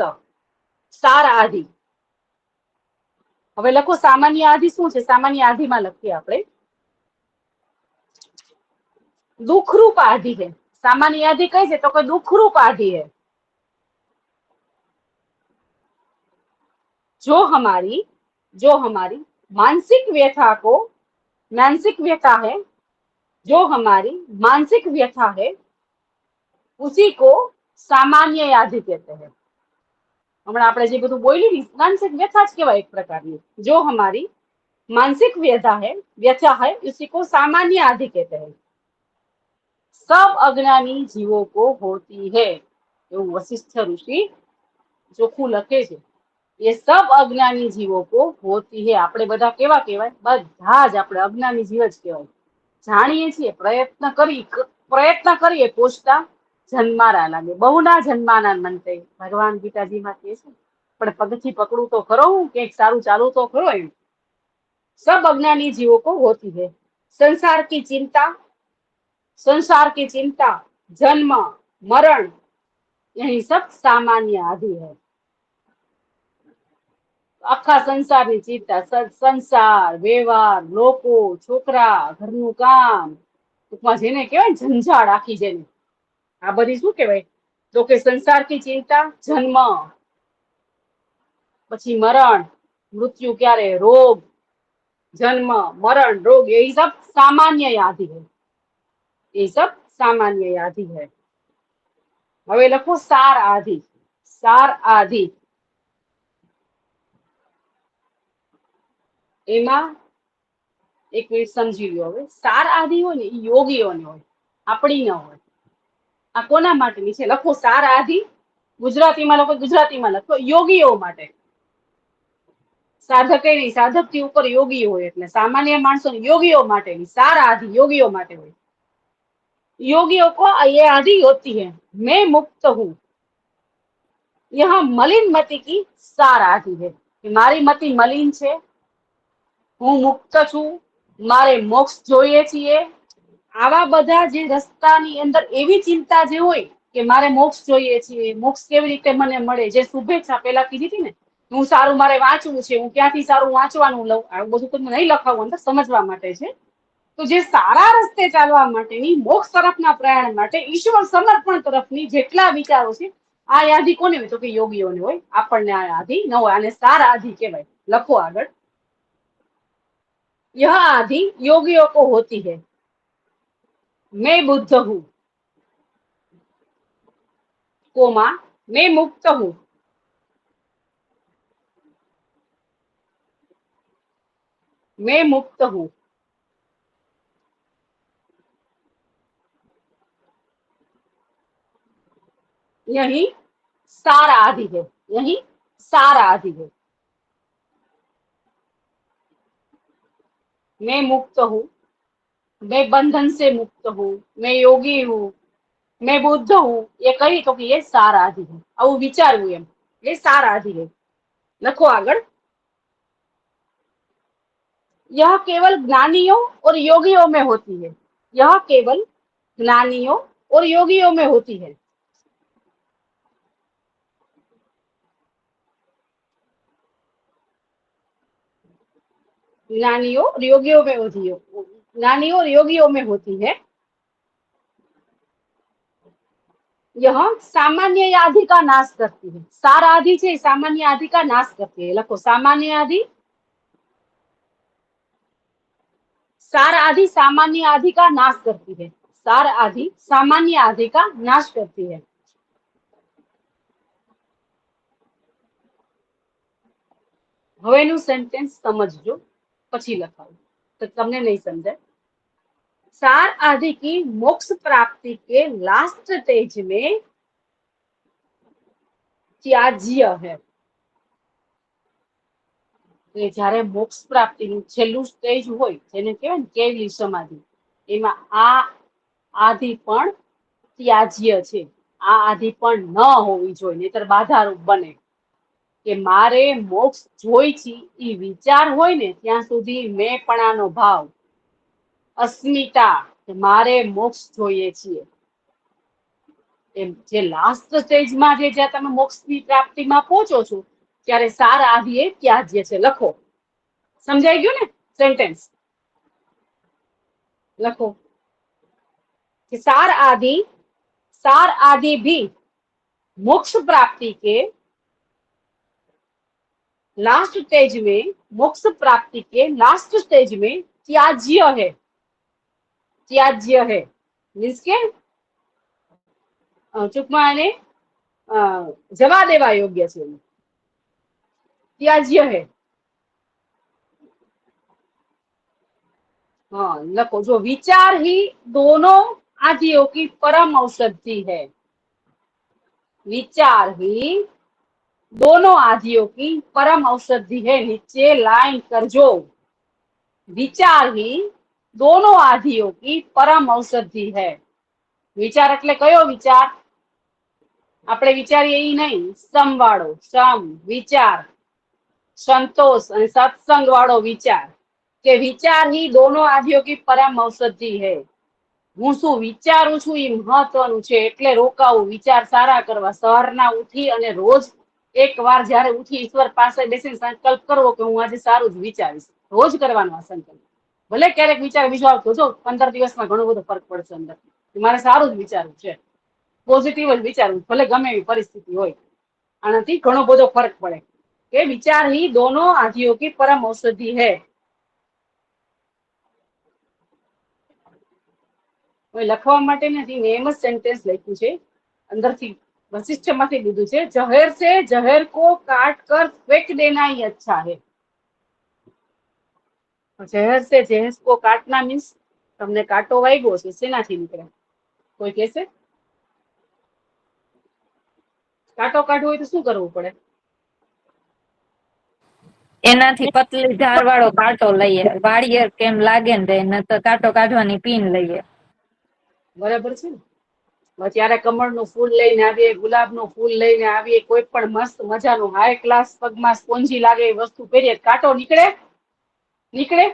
સાર આધિ. હવે લખો સામાન્ય આધિ શું છે. સામાન્ય આધિમાં લખીએ આપણે दुखरूप आधि है. सामान्य आधि कई है तो कोई दुखरूप आधि है. जो हमारी मानसिक व्यथा है, जो हमारी मानसिक व्यथा है उसी को सामान्य आधि कहते हैं. हमारा આપણે જે બધું બોલી ની માનસિક વ્યથા જ કહેવાય એક પ્રકારની. जो हमारी मानसिक व्यथा है उसी को सामान्य आधि कहते हैं. सब अज्ञानी जीवों को होती है. એવું વશિષ્ઠ ઋષિ ચોખ્ખું લખે છે. ये सब अज्ञानी जीवों को होती है. આપણે બધા કેવા કહેવાય? બધા જ આપણે અજ્ઞાની જીવ જ કહેવાય. જાણીએ છીએ, પ્રયત્ન કરીએ પોષતા જન્મારા લાગે, બહુના જન્માના મનતે ભગવાન ગીતાજીમાં કહે છે. પણ પગથી પકડું તો ખરો, હું કંઈક સારું ચાલુ તો ખરો. એમ सब अज्ञानी जीवों को होती है. संसार की चिंता, जन्म मरण, यही सब सामान्य आदि है. આખા સંસારની ચિંતા, સંસાર, વ્યવહાર, લોકો, છોકરા, ઘરનું કામ, ટૂંકમાં જેને કહેવાય ઝંઝાળ આખી, જેને આ બધી શું કહેવાય તો કે સંસાર કી ચિંતા, જન્મ, પછી મરણ, મૃત્યુ ક્યારે, રોગ, जन्म मरण रोग, यही सब सामान्य आदि है. ये सब सामान्य आदि है. હવે લખો સાર આધિ. સાર આધિ એમાં એક મિનિટ સમજી લો. હવે સાર આદિ હોય ને એ યોગીઓને હોય, આપણી ન હોય. આ કોના માટેની છે? લખો સાર આદિ, ગુજરાતીમાં લખો, ગુજરાતીમાં લખો યોગીઓ માટે. સાધક નહીં, સાધક થી ઉપર યોગી હોય એટલે સામાન્ય માણસો યોગીઓ માટેની સાર આદિ યોગીઓ માટે હોય. योगियों को ये आदि होती है, मैं मुक्त हूं, यहाँ मलिन मति की सार आदि है. મારી મતિ મલિન છે, હું મુક્ત છું, મારે મોક્ષ જોઈએ છીએ. આવા બધા જે રસ્તાની અંદર એવી ચિંતા જે હોય કે મારે મોક્ષ જોઈએ છીએ, મોક્ષ કેવી રીતે મને મળે, જે શુભેચ્છા પેલા કીધી હતી ને, હું સારું મારે વાંચવું છે, હું ક્યાંથી સારું વાંચવાનું લઉં, આવું બધું તો નહીં લખાવું, અંદર સમજવા માટે છે. તો જે સારા રસ્તે ચાલવા માટેની, મોક્ષ તરફના પ્રયાણ માટે, ઈશ્વર સમર્પણ તરફની જેટલા વિચારો છે, આ યાદી કોને હોય? તો કે યોગીઓને હોય. આપણને આ યાદી ન હોય, આને સાર આદિ કહેવાય. લખો આગળ. यह आदि योगियों को होती है, मैं बुद्ध हूं, कोमा मैं मुक्त हूं, मैं मुक्त हूं. यही सार आदि है, यही सार आदि है. मैं मुक्त हूं, मैं बंधन से मुक्त हूं, मैं योगी हूं, मैं बुद्ध हूं. ये कही तो कि ये सार आदि है. આવું વિચારવું એમ, એ સાર આદि है. લખો આગળ. यह केवल ज्ञानियों और योगियों में होती है, यह केवल ज्ञानियों और योगियों में होती है. ज्ञानियों और योगियों में होती है, ज्ञानियों और योगियों में होती है. यह सामान्य आदि का नाश करती है. सार आदि से सामान्य आदि का नाश करती है. लखो सामान्य आदि, सार आदि सामान्य आदि का नाश करती है. सार आदि सामान्य आदि का नाश करती है. હવેનું સેન્ટેન્સ સમજજો, પછી લખાવું તો તમને નહીં સમજાય. सार आदि की मोक्ष प्राप्ति के लास्ट स्टेज में त्याज्य है. જ્યારે મોક્ષ પ્રાપ્તિનું છેલ્લું સ્ટેજ હોય, જેને કહેવાય ને કેવલી સમાધિ, એમાં આ આદિ પણ ત્યાજ્ય છે. આ આદિ પણ ન હોવી જોઈએ, નહીતર બાધારૂપ બને. કે મારે મોક્ષ જોઈ છે એ વિચાર હોય ને ત્યાં સુધી મેંપણાનો ભાવ, અસ્મિતા, મારે મોક્ષ જોઈએ છીએ, એમ જે લાસ્ટ સ્ટેજમાં જ્યાં તમે મોક્ષની પ્રાપ્તિમાં પહોંચો છો ત્યારે સાર આદિ એ ત્યાજ્ય છે. લખો. સમજાઈ ગયું ને સેન્ટેન્સ? લખો कि सार आदि भी मोक्ष प्राप्ति के लास्ट स्टेज में, मोक्ष प्राप्ति के लास्ट स्टेज में त्याज्य है. त्याज्य है मीन्स के टूंकમાં એને જવા દેવા યોગ્ય છે. त्याज्य है. हाँ लखो. जो विचार ही दोनों आदियों की परम औषधि है. विचार ही दोनों आदियों की परम औषधि है. नीचे लाइन करजो. विचार ही दोनों आदियों की परम औषधि है. विचार એટલે કયો વિચાર? આપણે વિચારીએ ઈ નહીં, સમ વાળો, સમ વિચાર, સંતોષ અને સત્સંગ વાળો વિચાર. કે વિચાર ही दोनों आदियों की परम औषधि है. હું શું વિચારું છું એ મહત્વનું છે, એટલે રોકાવું, વિચાર સારા કરવા. સવારના ઉઠી અને રોજ એક વાર જ્યારે ઉઠી ઈશ્વર પાસે બેસીને સંકલ્પ કરવો કે હું આજે સારું જ વિચારીશ. રોજ કરવાનો આ સંકલ્પ. ભલે ક્યારેક વિચાર બીજો આવતો, જો 15 દિવસમાં ઘણો બધો ફરક પડશે અંદર. મારે સારું જ વિચારવું છે, પોઝિટિવ જ વિચારવું, ભલે ગમે એવી પરિસ્થિતિ હોય. આનાથી ઘણો બધો ફરક પડે. કે વિચાર ही दोनों आदियों की परम औषधि है. લખવા માટે નથી, મેં એમ જ સેન્ટેન્સ લખ્યું છે, અંદરથી वशिष्ठ માંથી લીધું છે. जहर से जहर को काट कर फेंक देना ही अच्छा है. जहर से जहर को काटना मीन्स તમને કાંટો વાગ્યો છે શેનાથી નીકળે? કોઈ કહેશે? કાંટો કાઢવો હોય તો શું કરવું પડે? એનાથી પતલી ધાર વાળો કાંટો લઈએ, વાળીએ કેમ લાગે ને ન તો કાંટો કાઢવાની પીન લઈએ. બરાબર છે ને? ત્યારે કમળનું ફૂલ લઈને આવીએ, ગુલાબનું ફૂલ લઈને આવીએ, કોઈ પણ મસ્ત મજાનું હાઈ ક્લાસ પગમાં સ્પોન્જી લાગે એ વસ્તુ પહેરીએ, કાંટો નીકળે? નીકળે?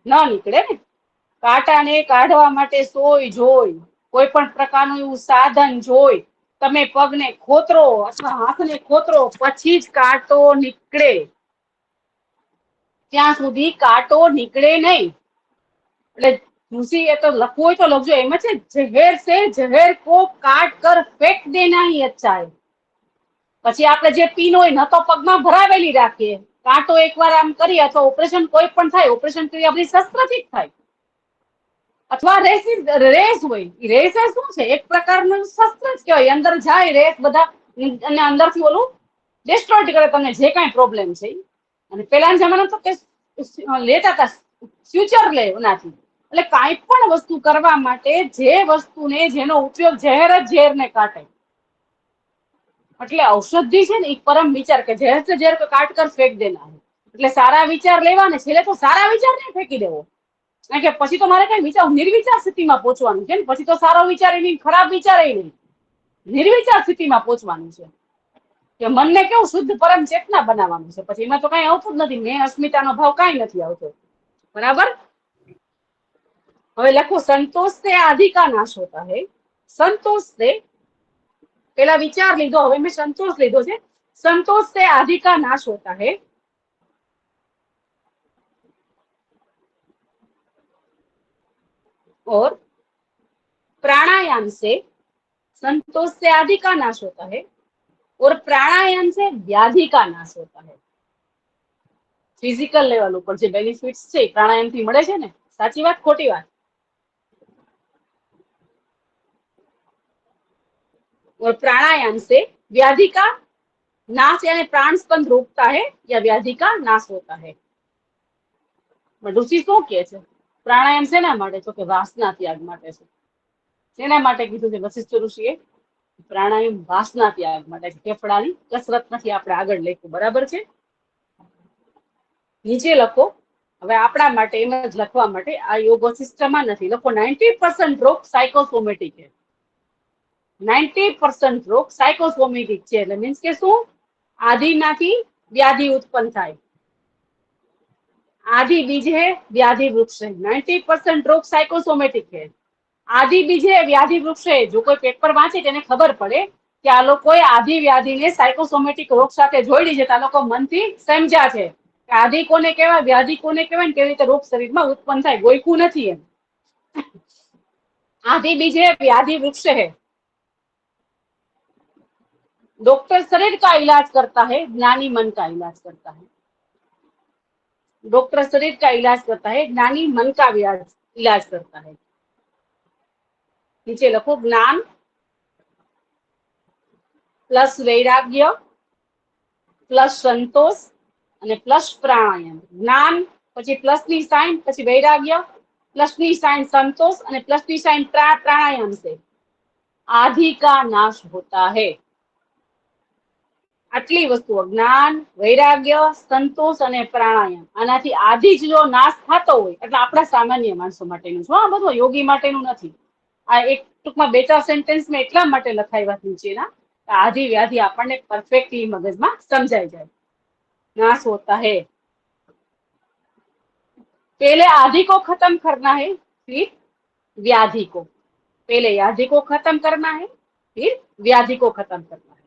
ન નીકળે ને. કાંટાને કાઢવા માટે સોય જોઈ, કોઈ પણ પ્રકારનું એવું સાધન જોઈ, તમે પગને ખોતરો અથવા હાથને ખોતરો પછી જ કાંટો નીકળે. ત્યાં સુધી કાંટો નીકળે નહીં. એટલે તુલસી એ તો લખવું હોય તો લખજો. એમ છે જહેર સે જહેર કો કાટ કર ફેંક દેના હી અચ્છા હૈ. પછી આપણે જે પીન હોય ન તો પગમાં ભરાવેલી રાખીએ, કાંટો એકવાર આમ કરીએ અથવા ઓપરેશન કોઈ પણ થાય, ઓપરેશન કરી આપણી શસ્ત્રથી જ થાય, અથવા રેસ હોય. રેસ શું છે? એક પ્રકારનું શસ્ત્ર જ કહેવાય. અંદર જાય રેસ બધા અને અંદરથી ઓલું ડિસ્ટ્રોય કરે તમને જે કાંઈ પ્રોબ્લેમ છે. અને પેલાના જમાનામાં તો કે લેતા હતા ફ્યુચર લે એનાથી. એટલે કાંઈ પણ વસ્તુ કરવા માટે જે વસ્તુને જેનો ઉપયોગ ઝેર જ ઝેરને કાટે. એટલે ઔષધિ છે ને એક પરમ વિચાર કે ઝેર છે ઝેર કો કાટ કર ફેંક દેના. એટલે સારા વિચાર લેવા ને છેલ્લે તો સારા વિચારને ફેંકી દેવો. કારણ કે પછી તો મારે કઈ વિચાર નિર્વિચાર સ્થિતિમાં પહોંચવાનું છે ને. પછી તો સારો વિચાર નહીં, ખરાબ વિચાર નહીં, નિર્વિચાર સ્થિતિમાં પહોંચવાનું છે. કે મનને કેવું શુદ્ધ પરમ ચેતના બનાવવાનું છે. પછી એમાં તો કઈ આવતું જ નથી. મેં અસ્મિતાનો ભાવ કઈ નથી આવતો. બરાબર? હવે લખો સંતોષ से आदि का नाश होता है. संतोष से પેલા વિચાર લીધો, હવે મેં સંતોષ લીધો છે. संतोष से आदि का नाश होता है और प्राणायाम से संतोष से आदि का नाश होता है और प्राणायाम से व्याधि का नाश होता है. ફિઝિકલ લેવલ ઉપર જે બેનિફિટ્સ છે પ્રાણાયામ થી મળે છે ને, સાચી વાત ખોટી વાત? और प्राणायाम से व्याधि का नाश यानी प्राण स्पंद रोकता है या व्याधि का नाश होता है. ઋષિ શું કહે છે? પ્રાણાયામ શેના માટે? તો કે વાસના ત્યાગ માટે છે. શેના માટે કીધું છે વશિષ્ઠ ઋષિએ? પ્રાણાયામ વાસના ત્યાગ માટે. ફેફડાની કસરત નથી. આપણે આગળ લખ્યું. બરાબર છે? નીચે લખો. હવે આપણા માટે એમ જ લખવા માટે આ યોગ વશિષ્ઠમાં નથી. લખો 90% રોગ સાયકોસોમેટિક છે. 90% રોગ સાયકોસોમેટિક છે. એટલે મીન્સ કે શું? આદિમાંથી વ્યાધિ ઉત્પન્ન થાય. आदि बीज है व्याधि वृक्ष है. 90% रोग साइकोसोमेटिक है. आदि बीज है व्याधि वृक्ष है. जो कोई पेपर वांचे તેને ખબર પડે કે આ લોકોએ આદિ વ્યાધિને સાયકોસોમેટિક રોગ સાથે જોડી છે. આ લોકો મનથી સમજ્યા છે કે આદિ કોને કહેવાય, વ્યાધિ કોને કહેવાય ને કેવી રીતે રોગ શરીરમાં ઉત્પન્ન થાય. ગોઈકું નથી એમ. आदि बीज है व्याधि वृक्ष है. डॉक्टर शरीर का इलाज करता है, ज्ञानी मन का इलाज करता है. डॉक्टर शरीर का इलाज करता है, ज्ञानी मन का इलाज करता है. नीचे लखो ज्ञान प्लस वैराग्य प्लस संतोष અને પ્લસ પ્રાણાયામ. જ્ઞાન પછી પ્લસ ની સાઇન, પછી વૈરાગ્ય પ્લસ ની સાઇન संतोष અને પ્લસ ની સાઇન प्राणायाम से आदि का नाश होता है. આટલી વસ્તુઓ જ્ઞાન, વૈરાગ્ય, સંતોષ અને પ્રાણાયામ, આનાથી આદિ જ જો નાશ થતો હોય એટલે આપણા સામાન્ય માણસો માટેનું છે. આ બધું યોગી માટેનું નથી. આ એક ટૂંકમાં 2-4 સેન્ટેન્સ મેં એટલા માટે લખાવ્યા નીચેના आदि व्याधि આપણને પરફેક્ટલી મગજમાં સમજાઈ જાય. नाश होता है. पहले आदि को खत्म करना है, फिर व्याधि को. पहले आदि को खत्म करना है, फिर व्याधि को खत्म करना है.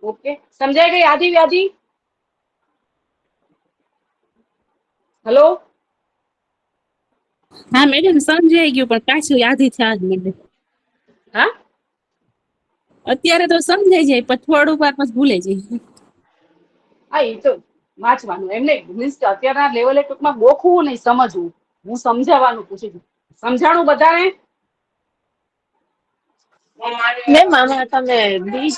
ओके, समझाई गई आदि व्याधि? हेलो? હા મેડમ સમજાઈ ગયું પણ પાછું યાદી થયા જ મને. હા, અત્યારે તો સમજાઈ જાય પણ થોડું વાર પછી ભૂલે જાય. હા, એ તો વાંચવાનું એમને મીન્સ કે અત્યારના લેવલે ટૂંકમાં ગોખવું નહીં, સમજવું. હું સમજાવવાનું પૂછું છું. સમજાણું બધાને? मैम मामा तमे बीज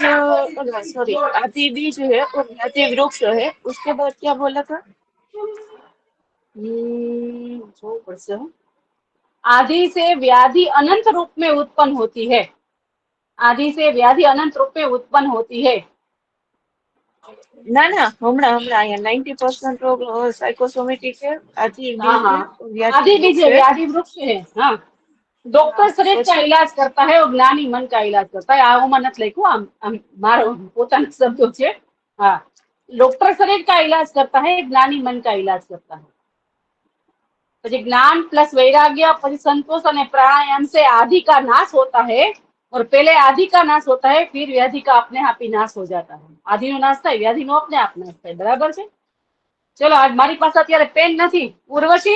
सॉरी आदि बीज है और आदि वृक्ष है उसके बाद क्या बोला था? જોવું પડશે હો. आदि से व्याधि अनंत रूप में उत्पन्न होती है। आदि से व्याधि अनंत रूप में उत्पन्न होती है। ना ना हमारा हमारा यहाँ 90% लोग साइकोसोमेटिक है आदि हाँ बीज है हाँ और व्याधि आदि बीज वृक्ष है, है। व्याधि वृक्ष है। हाँ डॉक्टर शरीर का इलाज करता है और ज्ञानी मन का इलाज करता है। આમાં નથી લખ્યું, આમ મારો પોતાના શબ્દો છે। हाँ डॉक्टर शरीर का इलाज करता है, ज्ञानी मन का इलाज करता है। પછી ज्ञान प्लस वैराग्य પછી संतोष और प्राणायाम से आदि का नाश होता है और पहले आदि का नाश होता है फिर व्याधि का अपने आप ही नाश हो जाता है। आदि नो नाश થાય व्याधि नो अपने आप नाश થાય। बराबर છે? चलो आज મારી પાસે અત્યારે પેન નથી। ઉર્વશી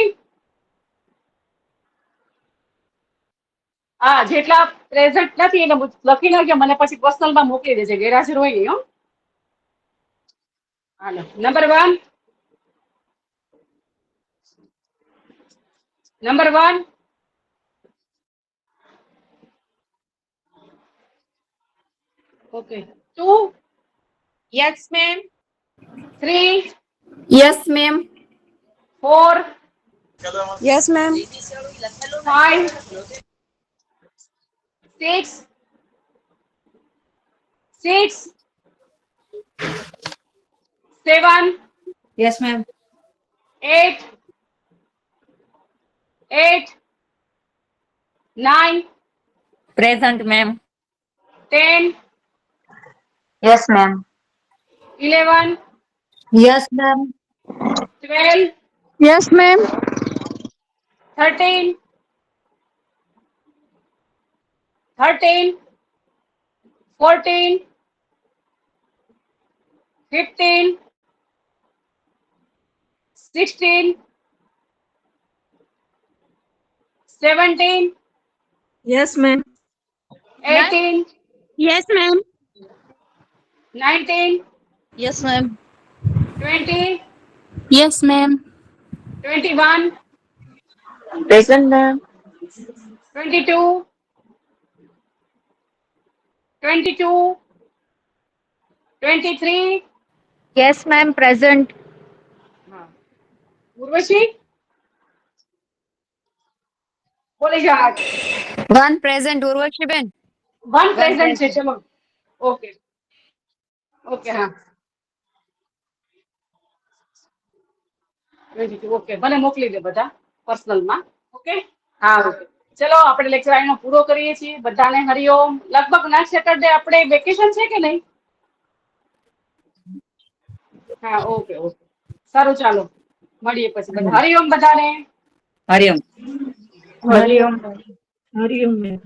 હા જેટલા પ્રેઝન્ટ નથી એને લખી નાખજો, મને પછી પર્સનલ માં મોકલી દેજે, ગેરહાજર હોય નહીં હો। હાલો number 1 number 1 okay 2 yes ma'am 3 yes ma'am 4 yes ma'am 5 6 6 7 Yes, ma'am. 8 8 9 present ma'am 10 yes ma'am 11 yes ma'am 12 yes ma'am 13 14 15 16 17 yes ma'am 18 yes ma'am 19 yes ma'am 20 yes ma'am 21 present ma'am 22 22 23 yes ma'am present हाँ उर्वशी बोले जा one present Urvashi Ben 1 present છે। ચલો ઓકે ઓકે હા 22 ઓકે મને મોકલી દે બધા પર્સનલ માં। ઓકે હા ઓકે ચલો આપણે લેક્ચર આનો પૂરો કરીએ છીએ। બધાને હરિઓમ। લગભગ નેક્સ્ટ સેટરડે આપણે વેકેશન છે કે નહીં? હા ઓકે ઓકે સારું ચાલો મળીએ પછી બધા। હરિઓમ બધાને। Hariam. हरिओम हरिओम मैम।